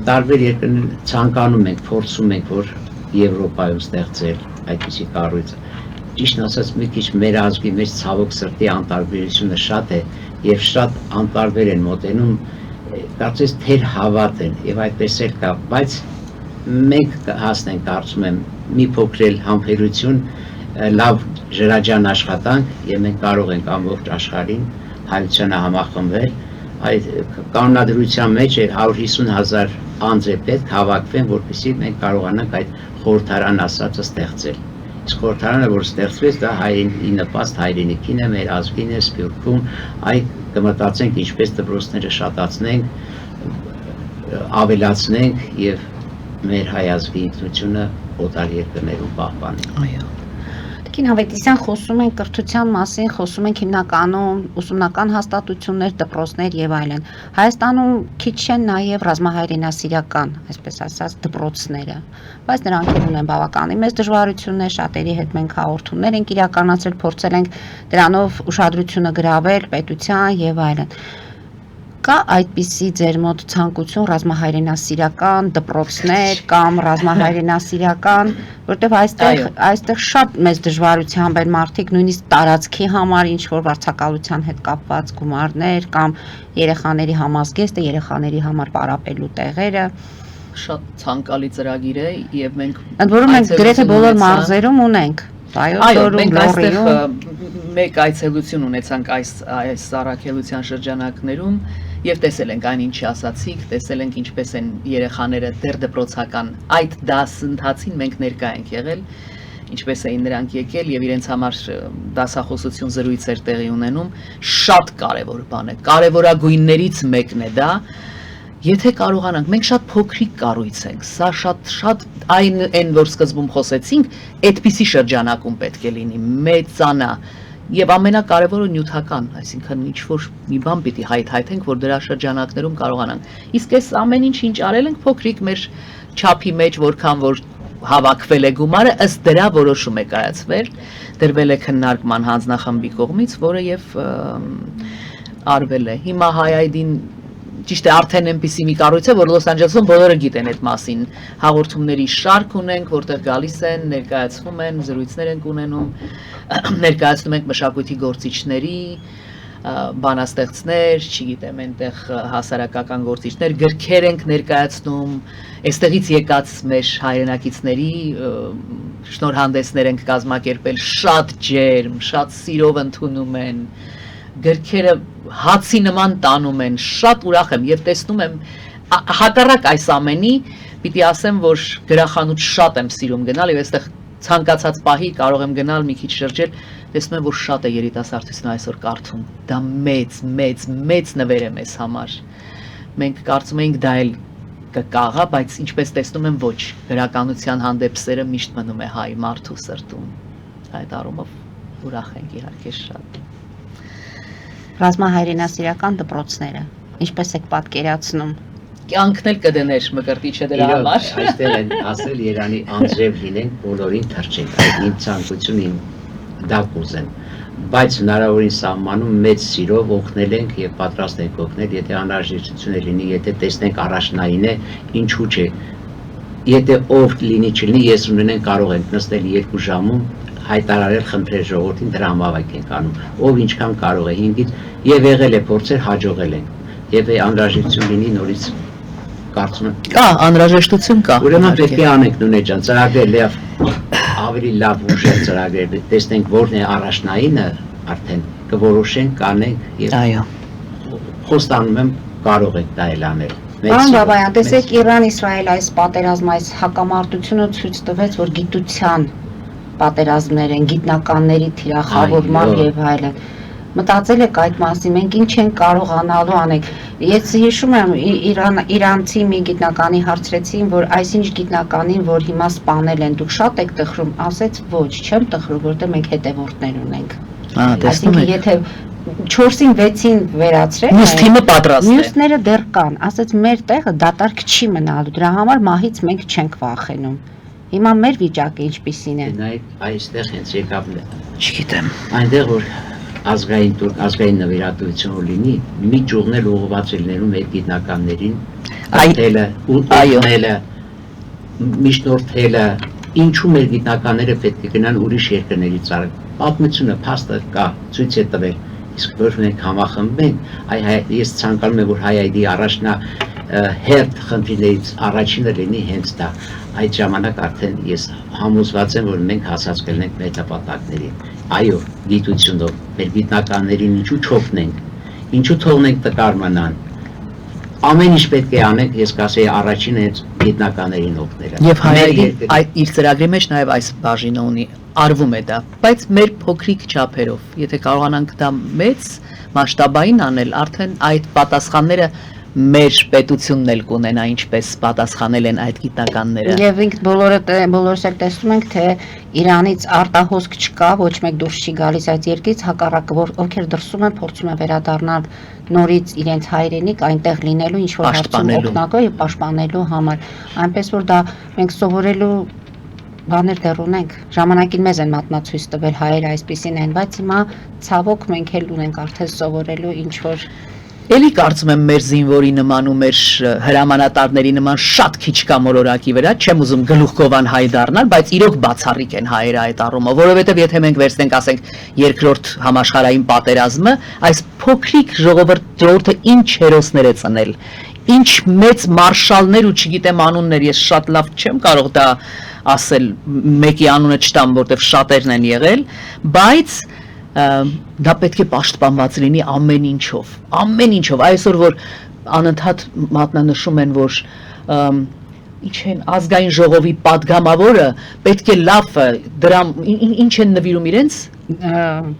տարբեր երկրներ ցանկանում ենք, փորձում ենք, որ Եվրոպայում ստեղծել այդպիսի կառույց։ Ճիշտն ասած, մի քիչ մեր ազգի մեջ ցավոք սրտի անտարբերությունը շատ է եւ շատ անտարբեր են մոտենում, կարծես թեր հավատ են եւ այդպես էլ կա, բայց մենք հասնենք, կարծում եմ, մի փոքր համբերություն, լավ ջրաջան աշխատանք եւ մենք կարող ենք ամբողջ աշխարհին հայությանը համախմբել։ Այդ կանոնադրության մեջ 150,000 անձ է պետք հավաքվեն, որպեսզի մենք կարողանանք այդ խորհրդարան ասածը ստեղծել։ Իսկ խորհրդարանը, որ ստեղծվեց, դա հայրենի նպաստ հայրենիքին է, մեր ազգին է, Սփյուռքում, այդ կմտածենք ինչպես դպրոցները շատացնենք, ավելացնենք եւ մեր հայ ազգի ինքնությունը օտար երկրներում պահպանենք։ Այո։ Տիկին Ավետիսյան, խոսում ենք կրթության մասին, խոսում ենք հիմնականում ուսումնական հաստատություններ, դպրոցներ եւ այլն։ Հայաստանում քիչ են նաեւ ռազմահայրենասիրական, այսպես ասած, դպրոցները, բայց նրանք ունեն բավականին մեծ դժվարություններ, շատերի հետ մենք հաղորդումներ ենք իրականացրել, փորձել ենք դրանով ուշադրությունը գրավել պետության եւ այլն։ Կա այդպիսի ձեր մոտ ցանկություն ռազմահայրենասիրական դպրոցներ կամ ռազմահայրենասիրական, որտեղ այստեղ շատ մեծ դժվարությամբ են մարդիկ նույնիսկ տարածքի համար ինչ որ վարձակալության հետ կապված գումարներ կամ երեխաների համազգեստը, երեխաների համար պարապելու տեղերը։ Շատ ցանկալի ծրագիր է եւ մենք ընդ որում մենք գրեթե բոլոր մարզերում ունենք։ Այո, մենք այստեղ մեկ այցելություն ունեցանք այս առաքելության շրջանակներում եւ տեսել ենք այն ինչի ասացիք, տեսել ենք ինչպես են երեխաները դեռ դպրոցական այդ դասընթացին մենք ներկա ենք եղել, ինչպես էին նրանք եկել եւ իրենց համար դասախոսություն զրույցեր տեղի ունենում, շատ կարեւոր բան է, կարեւորագույններից մեկն է դա։ Եթե կարողանանք, մենք շատ փոքրիկ կառույց ենք, սա շատ այն որ սկզբում խոսեցինք, այդպիսի շրջանակում պետք է լինի, մեծանա եւ ամենակարևորը նյութական, այսինքն ինչ որ մի բան պիտի հայթայթենք, որ դրա շրջանակներում կարողանանք։ Իսկ այս ամեն ինչ արել ենք փոքրիկ մեր չափի մեջ, որքան որ հավաքվել է գումարը, ըստ դրա որոշում է կայացվել, դրվել է քննարկման հանձնախմբի կողմից, որը եւ արվել է։ Հիմա հայ-այդին ճիշտ է արդեն այնպիսի մի կառույց է, որ Լոս Անջելեսում բոլորը գիտեն այդ մասին։ Հաղորդումների շարք ունենք, որտեղ գալիս են, ներկայացվում են, զրույցներ ենք ունենում, ներկայացնում ենք մշակույթի գործիչների, բանաստեղծներ, չգիտեմ, այնտեղ հասարակական գործիչներ, գրքեր ենք ներկայացնում, այստեղից եկած մեր հայրենակիցների շնորհանդեսներ ենք կազմակերպել, շատ ջերմ, շատ սիրով ընդունում են, գրքերը հացի նման տանում են, շատ ուրախ եմ եւ տեսնում եմ հակառակ այս ամենի, պիտի ասեմ, որ գրախանութ շատ եմ սիրում գնալ եւ այստեղ ցանկացած պահի կարող եմ գնալ մի քիչ շրջել, տեսնում եմ, որ շատ է երիտասարդությունը այսօր կարդում, դա մեծ նվեր է մեզ համար, մենք կարծում էինք դա էլ կկաղա, բայց ինչպես տեսնում եմ ոչ, գրականության հանդեպ սերը միշտ մնում է հայ մարդու սրտում, այդ առումով ուրախ ենք իհարկե շատ։ Ռազմահայրենասիրական դպրոցները, ինչպես եք պատկերացնում։ Կյանքն էլ կդներ Մկրտիչը դրա համար։ Այստեղ են ասել Երանի անձրև լինենք, բոլորին թրջենք, այդ իմ ցանկությունն իմ դա կուզեմ, բայց հնարավորին սահմանում մեծ սիրով օգնել ենք եւ պատրաստ ենք օգնել, եթե անհրաժեշտություն լինի, եթե տեսնենք առաջնային է, ինչու՞ չէ։ Եթե ով լինի չլինի, ես ունենեն կարող ենք նստել 2 ժամում, հայտարարել, խնդրել ժողովրդին, դրա համավայք ենք անում, ով ինչքան կարող է 5-ից եւ եղել է փորձեր, հաջողել են։ Եվ անհրաժեշտություն լինի նորից կարծում եմ Կա, անհրաժեշտություն կա։ Ուրեմն պետք է անենք Նունե ջան, ծրագրեր ավելի լավ ուժեղ ծրագրեր, տեսնենք որն է առաջնայինը, արդեն կորոշենք, կանենք եւ Այո։ խոստանում եմ կարող ենք դա էլ անել։ Պարոն Բաբայան, տեսեք Իրան-Իսրայել այս պատերազմը, այս հակամարտությունը ցույց տվեց, որ գիտության պատերազմներ են, գիտնականների թիրախավորման եւ այլն։ Մտածել եք այդ մասին, մենք ինչ ենք կարողանալու անենք։ Ես հիշում եմ իրանցի մի գիտնականի հարցրեցին, որ այսինչ գիտնականին, որ հիմա սպանել են, դուք շատ եք տխրում, ասեց ոչ, չեմ տխրում, որտեղ մենք հետևորդներ ունենք։ Այսինքն եթե 4-ին 6-ին վերացրել Մյուս թիմը պատրաստ է։ Մյուսները դեռ կան, ասեց մեր տեղը դատարկ չի մնալու, դրա համար մահից մենք չենք վախենում։ Հիմա մեր վիճակը ինչպիսին է։ Նայեք, այստեղ հենց եկավ, Չգիտեմ։ այնտեղ որ ազգային նվիրատվություն լինի, մի ճյուղնել ուղղված լինելու մեր գիտնականներին, այդելը, ուտելը, միջնորդելը, ինչու մեր գիտնականները պետք է գնան ուրիշ երկրներից արել։ Պատմությունը փաստը կա, ցույց է տվել, իսկ որ մենք համախմբենք, ես ցանկանում եմ որ հայ-ID առաջնա հերթ խնդիրներից առաջինը լինի հենց դա։ Այդ ժամանակ արդեն ես համոզված եմ, որ մենք հասած կլինենք մեր նպատակներին։ Այո, գիտությունով, մեր գիտնականներին ինչու չօգնենք, ինչու թողնենք տկար մնան։ Ամեն ինչ պետք է անենք, ես կասեի առաջինը հենց գիտնականերին օգնելը։ Եվ հայ-ID իր ծրագրի մեջ նաև այս բաժինը ունի, արվում է դա, բայց մեր փոքրիկ չափերով, եթե կարողանանք դա մեծ մասշտաբային անել, արդեն այդ պատասխանները մեր պետությունն էլ կունենա, ինչպես պատասխանել են այդ գիտնականները։ Եվ ինքն բոլորս էլ տեսնում ենք, թե Իրանից արտահոսք չկա, ոչ մեկ դուրս չի գալիս այդ երկրից, հակառակը, որ ովքեր դրսում են, փորձում են վերադառնալ նորից իրենց հայրենիք, այնտեղ լինելու, ինչ որ հարցում օգնակո եւ պաշտպանելու համար։ Այնպես որ դա մենք սովորելու բաներ դեռ ունենք, ժամանակին մեզ են մատնացույց տվել հայերը այսպեսին են, բայց հիմա ցավոք մենք էլ ունենք արդեն սովորելու ինչ որ Էլի կարծում եմ մեր զինվորի նման ու մեր հրամանատարների նման շատ քիչ կա մոլորակի վրա, չեմ ուզում գլուխգովան հայ դառնալ, բայց իրոք բացառիկ են հայերը այդ առումով, որովհետև եթե մենք վերցնենք, ասենք, երկրորդ համաշխարհային պատերազմը, այս փոքրիկ ժողովուրդը ինչ հերոսներ է ծնել, ինչ մեծ մարշալներ ու չգիտեմ անուններ, ես շատ լավ չեմ կարող դա ասել, մեկի անունը չտամ, որտեղ շատերն են եղել, բայց դա պետք է պաշտպանված լինի ամեն ինչով, այսօր որ անընդհատ մատնանշում են, որ ինչ են ազգային ժողովի падգամավորը պետք է լավ դրամ ինչ են նվիրում իրենց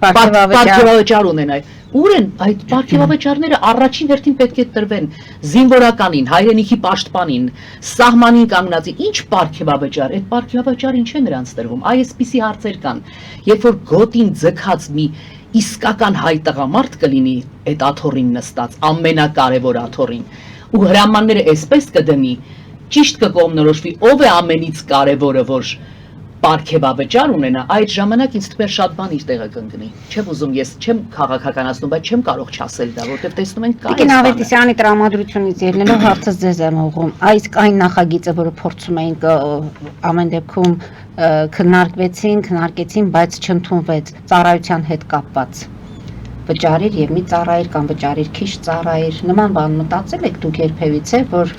պարգևավճար ունենալ ուր են այդ պարգևավճարները առաջին հերթին պետք է տրվեն զինվորականին, հայրենիքի պաշտպանին, սահմանին կանգնածի, ինչ պարգևավճար, այդ պարգևավճարը ինչ է նրանց տրվում, այսպիսի հարցեր կան, երբ որ գոտին ձգած մի իսկական հայ տղամարդ կլինի այդ աթոռին նստած, ամենակարևոր աթոռին, ու հրամանները այսպես կդնի, ճիշտ կկողմնորոշվի, ով է ամենից կարևորը, որ պարգևավճար ունենա, այդ ժամանակ ինձ թվում է շատ բան իր տեղը կընկնի։ Չեմ ուզում, ես չեմ քաղաքականացնում, բայց չեմ կարող չասել դա, որտեղ տեսնում ենք կա։ Տիկին Ավետիսյանի տրամադրությունից ելնելով հարցը ձեզ եմ ուղղում։ Այս այն նախագիծը, որը փորձում էինք ամեն դեպքում քննարկեցին, բայց չընդունվեց ծառայության հետ կապված։ Վճարիր եւ մի ծառայիր կամ վճարիր քիչ ծառայիր։ Նման բան մտածել եք դուք երբևիցե, որ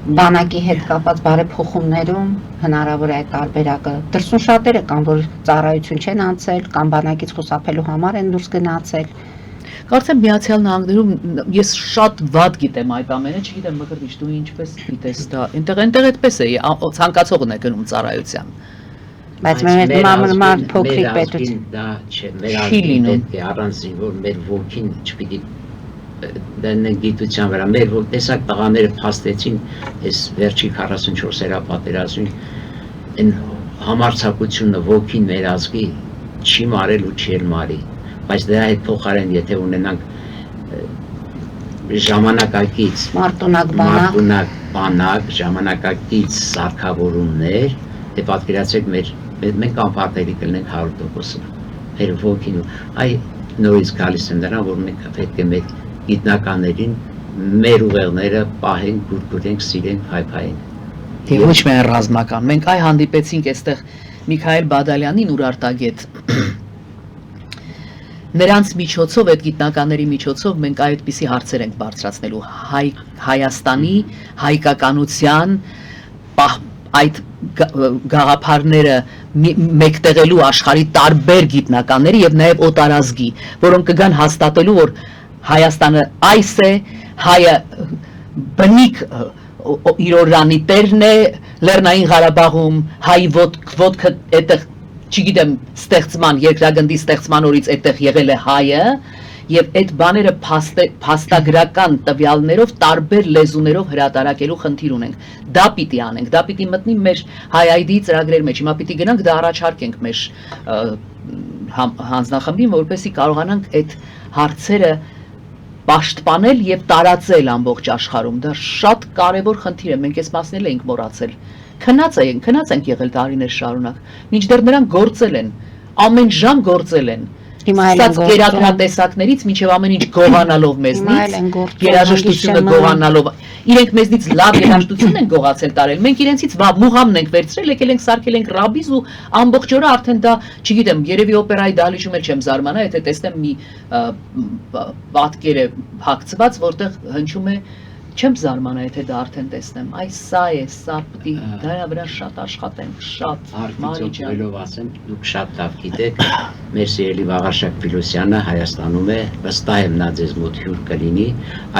բանակի հետ կապված բարեփոխումներում հնարավոր է այդ տարբերակը։ Դրսում շատերը կան, որ ծառայություն չեն անցել կամ բանակից խուսափելու համար են դուրս գնացել։ Կարծեմ Միացյալ Նահանգներում ես շատ վատ գիտեմ այդ ամենը, չգիտեմ Մկրտիչ դու ինչպես գիտես դա։ Այնտեղ այդպես է, ցանկացողն է գնում ծառայության։ Բայց մեր նման փոքրիկ պետություն դա չէ, մեր ազգին պետք է առանց զինվոր մեր ոգին չպիտի դեն գիտության վրա մեր որ տեսակ տղաները փաստեցին այս վերջի 44 հրապատերազմին այն համարձակությունը ոգին մեր ազգի չի մարել ու չի մարի բայց դրա հետ փոխարեն եթե ունենանք ժամանակակից մարտունակ բանակ ժամանակակից սարքավորումներ դե պատկերացրեք մենք անպարտելի կլինենք 100%-ը մեր ոգին այ նորից գալիս են նրան, որ մենք պետք է մեր գիտնականներին մեր ուղեղները պահենք, գուրգուրենք, սիրենք, փայփայենք։ Եվ ոչ միայն ռազմական։ Մենք այ հանդիպեցինք այստեղ Միքայել Բադալյանին ուրարտագետ։ Նրանց միջոցով, այդ գիտնականների միջոցով մենք այդպիսի հարցեր ենք բարձրացնելու Հայաստանի հայկականության այդ գաղափարները մեկտեղելու աշխարհի տարբեր գիտնականների եւ նաեւ օտարազգի, որոնք կգան հաստատելու, որ Հայաստանը այս է, հայը բնիկ իր օրանի տերն է, Լեռնային Ղարաբաղում հայի ոտքը այդտեղ չգիտեմ ստեղծման երկրագնդի ստեղծման օրից այդտեղ եղել է հայը եւ այդ բաները փաստագրական տվյալներով տարբեր լեզուներով հրատարակելու խնդիր ունենք։ Դա պիտի անենք, դա պիտի մտնի մեր հայ-ID ծրագրերի մեջ։ Հիմա պիտի գնանք դա առաջարկենք մեր հանձնախմբին, որպեսզի կարողանանք այդ հարցերը պաշտպանել եւ տարածել ամբողջ աշխարհում։ Դա շատ կարեւոր խնդիր է, մենք այս մասն էլ ենք մոռացել։ Քնած ենք եղել տարիներ շարունակ, մինչդեռ նրանք գործել են, ամեն ժամ գործել են, ստաց գերատեսակներից մինչև ամեն ինչ գողանալով մեզնից, երաժշտությունը գողանալով, իրենք մեզնից լավ երաժշտություն են գողացել տարել, մենք իրենցից մուղամն ենք վերցրել, եկել ենք սարքել ենք ռաբիզ ու ամբողջ օրը արդեն դա, չգիտեմ, երևի օպերայի դահլիճում էլ չեմ զարմանա, եթե տեսնեմ մի պատկեր է հագցված, որտեղ հնչում է չեմ զարմանա, եթե դա արդեն տեսնեմ, այ սա է, սա պիտի դրա վրա շատ աշխատենք, շատ Արտիցոկելով ասեմ, դուք շատ լավ գիտեք, մեր սիրելի Վաղարշակ Փիլոսյանը Հայաստանում է, վստահ եմ նա ձեզ մոտ հյուր կլինի,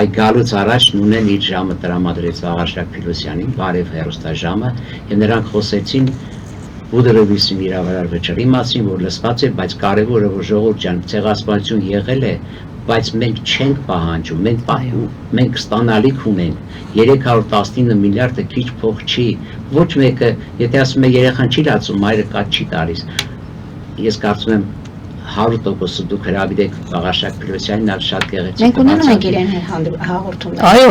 այ գալուց առաջ նույնն իր ժամը տրամադրեց Վաղարշակ Փիլոսյանին, բարև հեռուստաժամը, եւ նրանք խոսեցին Ուդրովիսի իրավարար վճռի մասին, որ լսված է, բայց կարևորը որ ժողովուրդ ջան, ցեղասպանություն եղել է, բայց մենք չենք պահանջում, մենք ստանալիք ունենք, 319 միլիարդը քիչ փող չի, ոչ մեկը, եթե ասում է երեխան չի լացում, մայրը կաթ չի տալիս, ես կարծում եմ 100% դուք հրավիրեք Վաղարշակ Փիլոսյանին, նա շատ գեղեցիկ։ Մենք ունենում ենք իրեն հաղորդումներ։ Այո,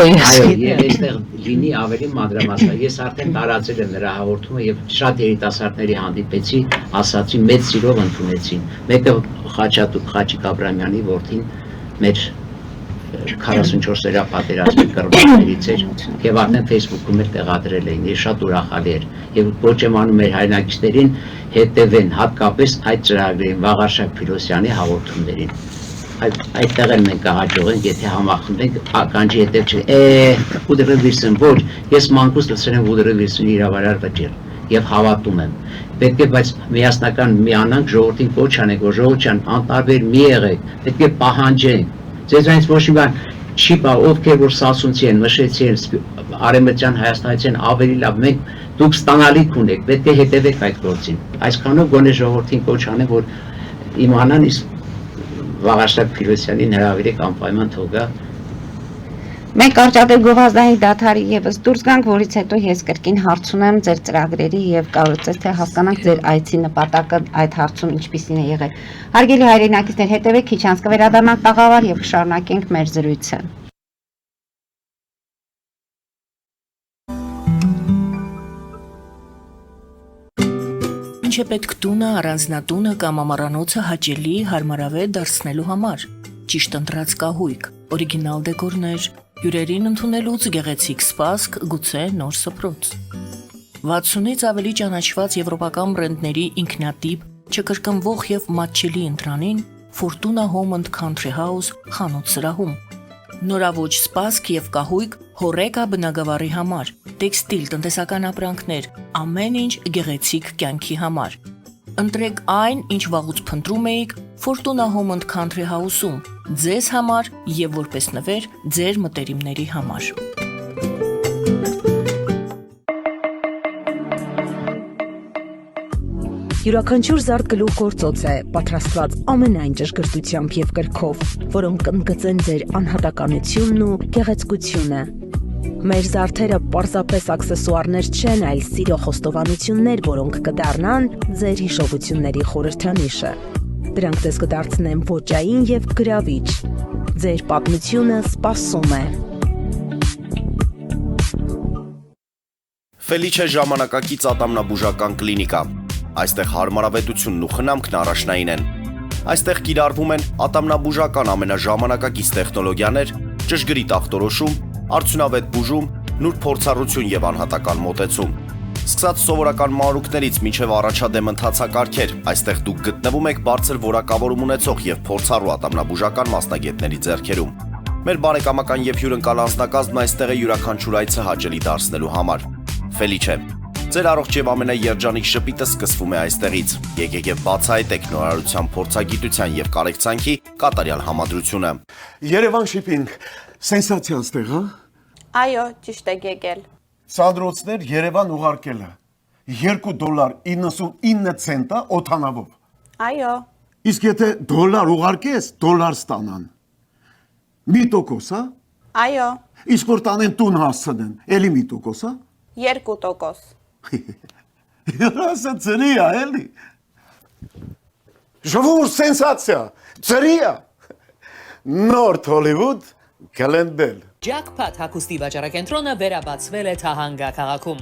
եւ այստեղ լինի ավելի մանրամասն։ Ես արդեն տարածել եմ նրա հաղորդումը եւ շատ երիտասարդների հանդիպեցի, ասացի մեծ սիրով ընդունեցին։ Մեկը Խաչիկ Աբրամյանի որդին մեր 44-րդ պատերազմի կռվողներից էր եւ արդեն Facebook-ում էլ տեղադրել էին։ Ես շատ ուրախալի էր եւ ոչ եմ անում մեր հայրենակիցներին հետևեն հատկապես այդ ծրագրերին Վաղարշակ Փիլոսյանի հաղորդումներին։ Այդտեղ էլ մենք կհաջողենք, եթե համախմբենք ականջի հետև չէ։ Ուդրովիսն ոչ, ես մանկուց լսել եմ Ուդրովիսի իրավարար վճիռ եւ հավատում եմ։ Պետք է բայց միասնական միանանք ժողովրդին կոչ անենք, որ ժողովրդյան անտարբեր մի եղեք, պետք է պահանջենք։ Ձեզանից ոչ մի բան չի բա, ովքեր որ սասունցի են, մշեցի են, արևմտյան հայաստանից են ավելի լավ, մենք դուք ստանալիք ունեք, պետք է հետևեք այդ գործին։ Այսքանով գոնե ժողովրդին կոչ անեմ, որ իմանան իսկ Վաղարշակ Փիլոսյանին հրավիրեք անպայման թողա։ Մենք կարճատև գովազդային դադարի եւս դուրս գանք, որից հետո ես կրկին հարց ունեմ ձեր ծրագրերի եւ կարողացեք թե հասկանանք ձեր այցի նպատակը այդ հարցում ինչպիսին է եղել։ Հարգելի հայրենակիցներ, հետևեք, քիչ անց կվերադառնանք տաղավար եւ կշարունակենք մեր զրույցը։ Ինչ է պետք տունը, առանձնատունը կամ ամառանոցը հաճելի, հարմարավետ դարձնելու համար։ Ճիշտ ընտրած կահույք, օրիգինալ դեկորներ, հյուրերին ընդունելուց գեղեցիկ սպասք, գուցե նոր սփռոց։ 60-ից ավելի ճանաչված եվրոպական բրենդների ինքնատիպ, չկրկնվող եւ մատչելի ընտրանին Fortuna Home and Country House խանութ սրահում։ Նորավոճ սպասք եւ կահույք հորեկա բնագավառի համար, տեքստիլ, տնտեսական ապրանքներ, ամեն ինչ գեղեցիկ կյանքի համար։ Ընտրեք այն, ինչ վաղուց փնտրում էիք Fortuna Home and Country House-ում, ձեզ համար եւ որպես նվեր ձեր մտերիմների համար։ Յուրաքանչյուր զարդ գլուխ գործոց է, պատրաստված ամենայն ճշգրտությամբ եւ կրքով, որոնք կընդգծեն ձեր անհատականությունն ու գեղեցկությունը։ Մեր զարդերը պարզապես աքսեսուարներ չեն, այլ սիրո խոստովանություններ, որոնք կդառնան ձեր հիշողությունների խորհրդանիշը։ Դրանք ձեզ կդարձնեն ոճային եւ գրավիչ։ Ձեր պատմությունը սպասում է։ Ֆելիչե ժամանակակից ատամնաբուժական կլինիկա։ Այստեղ հարմարավետությունն ու խնամքն առաջնային են։ Այստեղ կիրառվում են ատամնաբուժական ամենաժամանակակից տեխնոլոգիաներ, ճշգրիտ ախտորոշում, արդյունավետ բուժում, նուրբ փորձառություն եւ անհատական մոտեցում։ Սկսած սովորական մանրուքներից մինչև առաջադեմ ընթացակարգեր, այստեղ դուք գտնվում եք բարձր որակավորում ունեցող եւ փորձառու ատամնաբուժական մասնագետների ձեռքերում։ Մեր բարեկամական եւ հյուրընկալ անձնակազմն այստեղ է յուրաքանչյուր այցը հաճելի դարձնելու համար։ Ֆելիչե, ձեր առողջ եւ ամենաերջանիկ շպիտը սկսվում է այստեղից։ Եկեք եւ բացահայտեք նորարարության փորձագիտության եւ կարեկցանքի կատարյալ համադրությունը։ Երևան շիփինգ, սենսացիա ստեղ, հա։ Այո, ճիշտ եք եկել։ Սանդրոցներ Երևան ուղարկելը $2.99 օթանավով։ Այո, Իսկ եթե դոլար ուղարկես, դոլար ստանան։ 1%, հա։ այո, Իսկ որ տանեն տուն հասցնեն, էլի 1%, հա։ 2%։ Ասա ծրի է, էլի։ Ժողովուրդ սենսացիա, ծրի է։ Նորթ Հոլիվուդ կլենդել։ Jackpot հագուստի վաճառակենտրոնը վերաբացվել է Թահանգա քաղաքում։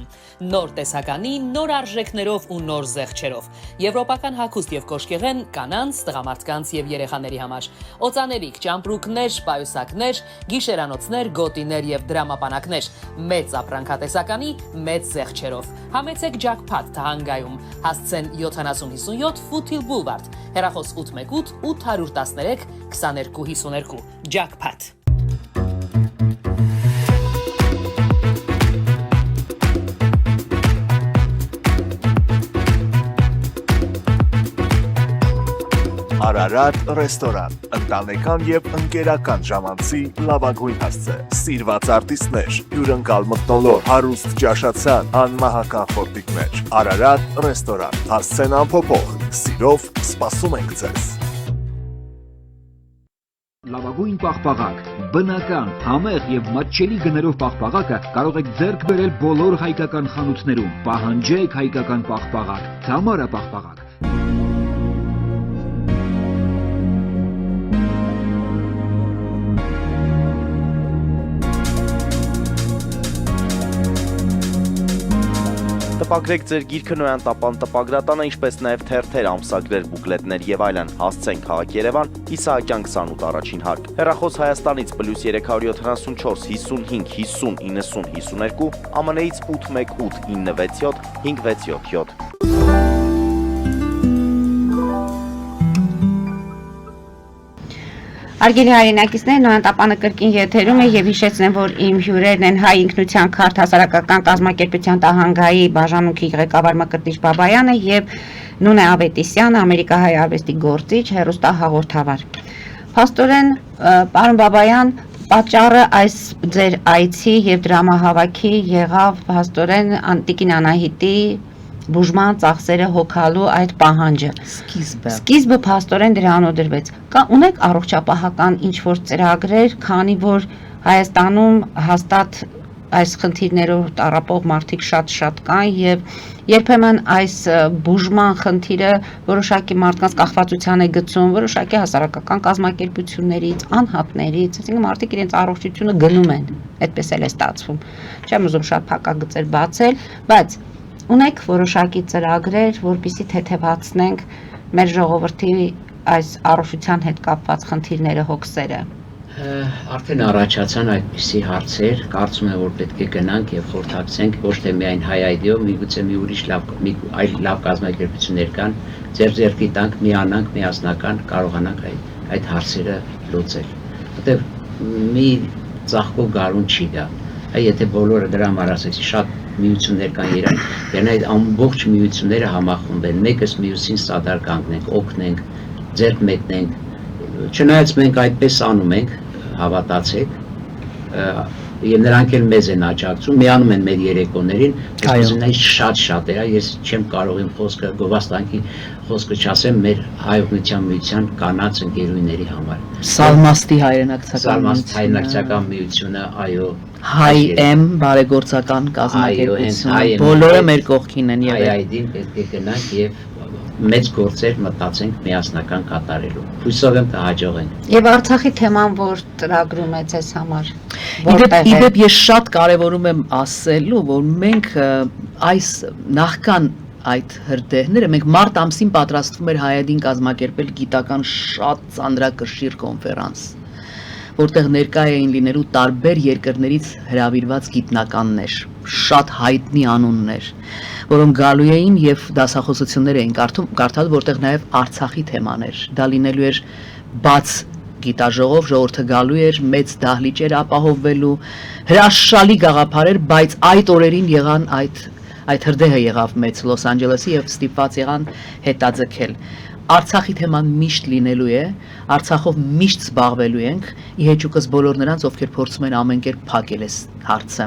Նոր տեսականի, նոր արժեքներով ու նոր զեղչերով։ Եվրոպական հագուստ եւ կոշկեղեն կանանց, տղամարդկանց եւ երեխաների համար։ Օծանելիք, ճամպրուկներ, պայուսակներ, գիշերանոցներ, գոտիներ եւ դրամապանակներ։ Մեծ ապրանքատեսականի, մեծ զեղչերով։ Համեցեք Jackpot Թահանգայում։ Հասցեն 7057 Foothill Boulevard։ Հեռախոս 818 813 2252։ Jackpot։ Արարատ ռեստորան, ընտանեկան եւ ընկերական ժամանցի լավագույն հասցե, սիրված արտիստներ, հյուրընկալ մթնոլորտ, հարուստ ճաշացան, անմահական խորտիկներ, Արարատ ռեստորան, հասցեն անփոփոխ, սիրով սպասում ենք ձեզ։ Լավագույն պաղպաղակ, բնական, համեղ եւ մատչելի գներով պաղպաղակը կարող եք ձեռք բերել բոլոր հայկական խանութներում։ Պահանջեք հայկական պաղպաղակ, Թամարա պաղպաղակ։ Տպագրեք ձեր գիրքը Նոյան տապան տպագրատանը, ինչպես նաև թերթեր, ամսագրեր, բուկլետներ եւ այլն։ Հասցեն քաղաք Երևան, Իսահակյան 28 առաջին հարկ։ Հեռախոս Հայաստանից +374 55 50 90 52, ԱՄՆ-ից 818 967 567։ Արգելի հայրենակիցներ, Նոյան տապանը կրկին եթերում է եւ հիշեցնեմ, որ իմ հյուրերն են Հայ ինքնության քարտ հասարակական կազմակերպության Տահանգայի բաժանմունքի ղեկավար Մկրտիչ Բաբայանը եւ Նունե Ավետիսյանը, ամերիկահայ արվեստի գործիչ, հեռուստահաղորդավար։ Փաստորեն, պարոն Բաբայան, պատճառը այս ձեր այցի եւ դրամահավաքի եղավ փաստորեն Անտիկին Անահիտի բուժման ծախսերը հոգալու այդ պահանջը։ Սկիզբը փաստորեն դրանով դրվեց։ Կա ունեք առողջապահական ինչ-որ ծրագրեր, քանի որ Հայաստանում հաստատ այս խնդիրներով տառապող մարդիկ շատ կան եւ երբեմն այս բուժման խնդիրը որոշակի մարդկանց կախվածության է գցում, որոշակի հասարակական կազմակերպություններից, անհատներից, այսինքն մարդիկ իրենց առողջությունը գնում են, այդպես էլ է ստացվում։ Չեմ ուզում շատ փակագծեր բացել, բայց ունեք որոշակի ծրագրեր, որպեսզի թեթևացնենք մեր ժողովրդի այս առողջության հետ կապված խնդիրները, հոգսերը։ Արդեն առաջացան այդպիսի հարցեր, կարծում եմ, որ պետք է գնանք եւ խորհրդակցենք ոչ թե միայն Հայ ID-ով, միգուցե մի ուրիշ այլ լավ կազմակերպություններ կան, ձեռքի տանք, միանանք, միասնական կարողանանք այդ հարցերը լուծել։ Որտեւ մի ծաղկով գարուն չի գա։ Եթե բոլորը դրա համար ասեցի, շատ միություններ կան երան, դեռ այդ ամբողջ միությունները համախմբեն, մեկս մյուսին սադար կանգնենք, օգնենք, ձեռք մեկնենք, չնայած մենք այդպես անում ենք, հավատացեք, եւ նրանք էլ մեզ են աջակցում, միանում են մեր երեկոներին, այսինքն շատ է, ես չեմ կարող իմ խոսքը գովաստանքի խոսքը չասեմ մեր հայօգնության միության կանանց ընկերուհիների համար։ Սալմաստի հայրենակցական միությունը, այո, Հայ-Եմ բարեգործական կազմակերպություն, բոլորը մեր կողքին են եղել։ Հայ-ID-ին պետք է գնանք եւ մեծ գործեր մտածենք միասնական կատարելու։ Հույսով եմ կհաջողենք։ Եվ Արցախի թեման որ ծրագրում է ձեզ համար։ Իդեպ ես շատ կարևորում եմ ասելու, որ մենք այս նախքան այդ հրդեհները, մենք մարտ ամսին պատրաստվում էր Հայադին կազմակերպել գիտական շատ ծանրակշիռ կոնֆերանս, որտեղ ներկա էին լինելու տարբեր երկրներից հրավիրված գիտնականներ, շատ հայտնի անուններ, որոնք գալու էին եւ դասախոսություններ էին կարդալ, որտեղ նաեւ Արցախի թեման էր։ Դա լինելու էր բաց գիտաժողով, ժողովուրդը գալու էր, մեծ դահլիճեր ապահովվելու, հրաշալի գաղափար էր, բայց այդ օրերին եղան այդ հրդեհը եղավ մեծ Լոս Անջելեսի եւ ստիպված եղան հետաձգել։ Արցախի թեման միշտ լինելու է, Արցախով միշտ զբաղվելու ենք, ի հեճուկս բոլոր նրանց, ովքեր փորձում են ամեն կերպ փակել այս հարցը։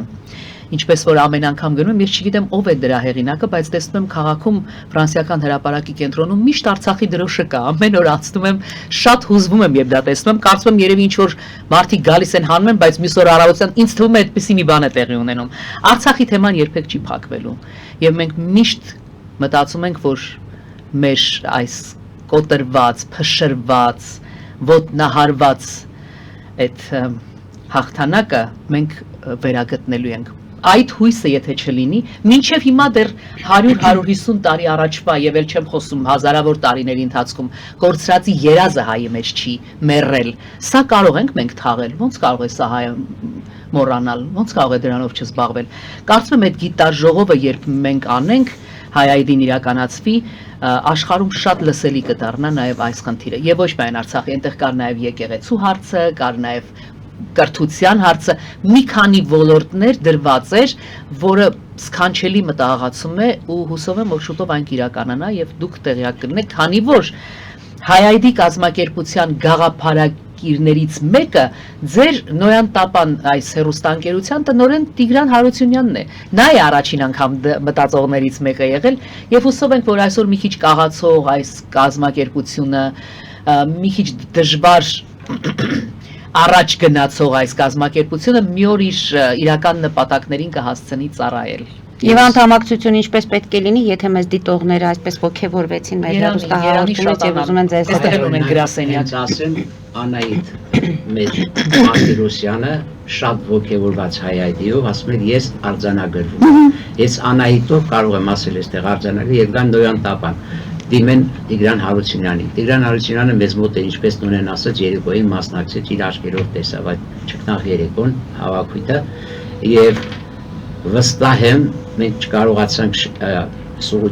Ինչպես որ ամեն անգամ գնում եմ, ես չգիտեմ ով է դրա հեղինակը, բայց տեսնում եմ քաղաքում ֆրանսիական հրապարակի կենտրոնում միշտ Արցախի դրոշը կա, ամեն օր անցնում եմ, շատ հուզվում եմ, երբ դա տեսնում եմ, կարծում եմ երևի ինչ որ մարդիկ գալիս են հանում են, բայց մյուս օր առավոտյան ինձ թվում է այդպեսի մի բան է տեղի ունենում։ Արցախի թեման երբեք չի փակվելու, եւ մենք միշտ մտածում ենք, որ մեր այս կոտրված, փշրված, ոտնահարված այդ հաղթանակը մենք վերագտնելու ենք։ Այդ հույսը եթե չլինի, մինչև հիմա դեռ 100-150 տարի առաջվա եւ էլ չեմ խոսում հազարավոր տարիների ընթացքում կորցրածի երազը հայի մեջ չի մեռել։ Սա կարող ենք մենք թաղել, ոնց կարող է սա հայը մոռանալ, ոնց կարող է դրանով չզբաղվել։ Կարծում եմ այդ գիտարժողովը երբ մենք անենք, Հայայդին իրականացվի, աշխարհում շատ լսելի կդառնա նաեւ այս խնդիրը։ Եվ ոչ միայն Արցախի, այնտեղ կար նաեւ եկեղեցու հարցը, կար նաեւ կրթության հարցը, մի քանի ոլորտներ դրված էր, որը սքանչելի մտահղացում է ու հուսով եմ, որ շուտով այն կիրականանա եւ դուք տեղյակ կլինեք, քանի որ Հայայդի կազմակերպության գաղափարակիրներից մեկը ձեր Նոյան Տապան այս հեռուստաընկերության տնօրեն Տիգրան Հարությունյանն է։ Նա է առաջին անգամ մտածողներից մեկը եղել եւ հուսով ենք, որ այսօր մի քիչ կաղացող այս կազմակերպությունը, մի քիչ դժվար առաջ գնացող այս կազմակերպությունը մի օր իր իրական նպատակներին կհասցնի ծառայել։ Եվ անդամակցությունը ինչպես պետք է լինի, եթե մեզ դիտողները այսպես ոգևորվեցին մեր հեռուստահաղորդումից եւ ուզում են ձեզ ստեղել ունեն գրասենյակ։ Ասեմ Անահիտ մեր Մարտիրոսյանը շատ ոգևորված Հայայդիով ասում էր ես արձանագրվում եմ։ Ես Անահիտով կարող եմ ասել այստեղ արձանագրել եւ գան Նոյան Տապան դիմեն Տիգրան Հարությունյանին։ Տիգրան Հարությունյանը մեզ մոտ է, ինչպես նույնն ասաց, երեկոյին մասնակցեց, իր աչքերով տեսավ այդ ճգնաղ երեկոն հավաքույթը եւ վստահ եմ մենք չկարողացանք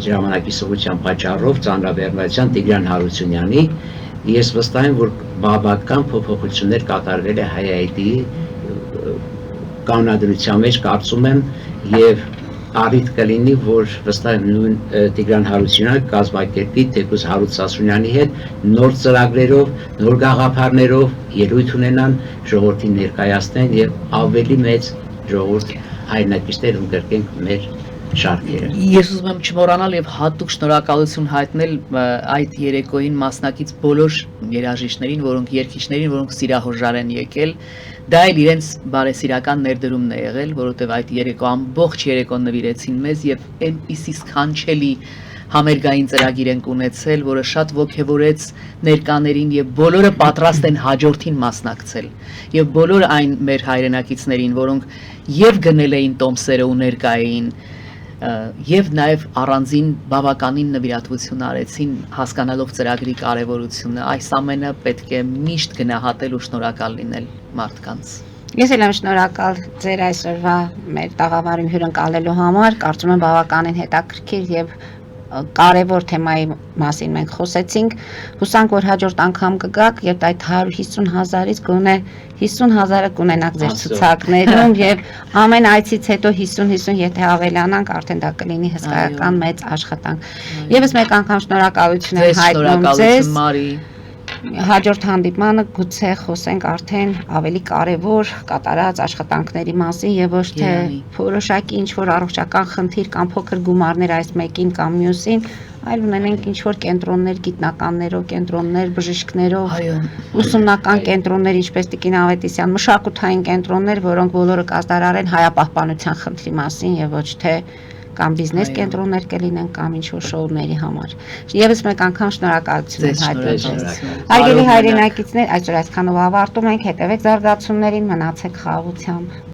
ժամանակի սղության պատճառով ծանրաբեռնության Տիգրան Հարությունյանի, ես վստահ եմ, որ բավական փոփոխություններ կատարվել է Հայայդի կանոնադրության մեջ, կարծում եմ, եւ առիթ կլինի, որ վստահ եմ նույն Տիգրան Հարությունյանը կազմակերպի թեկուզ Հարութ Սասունյանի հետ նոր ծրագրերով, նոր գաղափարներով ելույթ ունենան, ժողովրդին ներկայացնեն եւ ավելի մեծ ժողովուրդ հայրենակիցներ ընդգրկենք մեր շարքերը։ Ես ուզում եմ չմոռանալ եւ հատուկ շնորհակալություն հայտնել այդ երեկոյին մասնակից բոլոր երաժիշտներին, որոնք երգիչներին, որոնք սիրահորժար են եկել, դա էլ իրենց բարեսիրական ներդրումն է եղել, որովհետեւ այդ երեկո ամբողջ երեկոն նվիրեցին մեզ եւ այնպիսի սքանչելի համերգային ծրագիր ենք ունեցել, որը շատ ոգևորեց ներկաներին եւ բոլորը պատրաստ են հաջորդին մասնակցել։ Եվ բոլոր այն մեր հայրենակիցներին, որոնք եւ գնել էին տոմսերը ու ներկա էին, եւ նաեւ առանձին բավականին նվիրատվություն արեցին, հասկանալով ծրագրի կարեւորությունը, այս ամենը պետք է միշտ գնահատել ու շնորհակալ լինել մարդկանց։ Ես էլ եմ շնորհակալ ձեր այսօրվա մեր տաղավարին հյուրընկալելու համար, կարծում եմ բավականին հետաքրքիր եւ կարևոր թեմայի մասին մենք խոսեցինք, հուսանք, որ հաջորդ անգամ կգաք եւ այդ 150,000-ից գոնե 50,000-ը կունենաք ձեր ցուցակներում եւ ամեն այցից հետո 50-50 եթե ավելանանք, արդեն դա կլինի հսկայական մեծ աշխատանք։ Եվս մեկ անգամ շնորհակալություն եմ հայտնում ձեզ։ Հաջորդ հանդիպմանը գուցե խոսենք արդեն ավելի կարևոր կատարած աշխատանքների մասին եւ ոչ թե որոշակի ինչ որ առողջական խնդիր կամ փոքր գումարներ այս մեկին կամ մյուսին, այլ ունենենք ինչ որ կենտրոններ գիտնականներով, կենտրոններ բժիշկներով, ուսումնական կենտրոններ, ինչպես Տիկին Ավետիսյան, մշակութային կենտրոններ, որոնք բոլորը կազդարարեն հայապահպանության խնդրի մասին եւ ոչ թե կամ բիզնես կենտրոններ կլինեն կամ ինչ-որ շոուների համար։ Եվս մեկ անգամ շնորհակալություն եմ հայտնում։ Հարգելի հայրենակիցներ, այսօր այսքանով ավարտում ենք, հետևեք զարգացումներին, մնացեք խաղաղությամբ։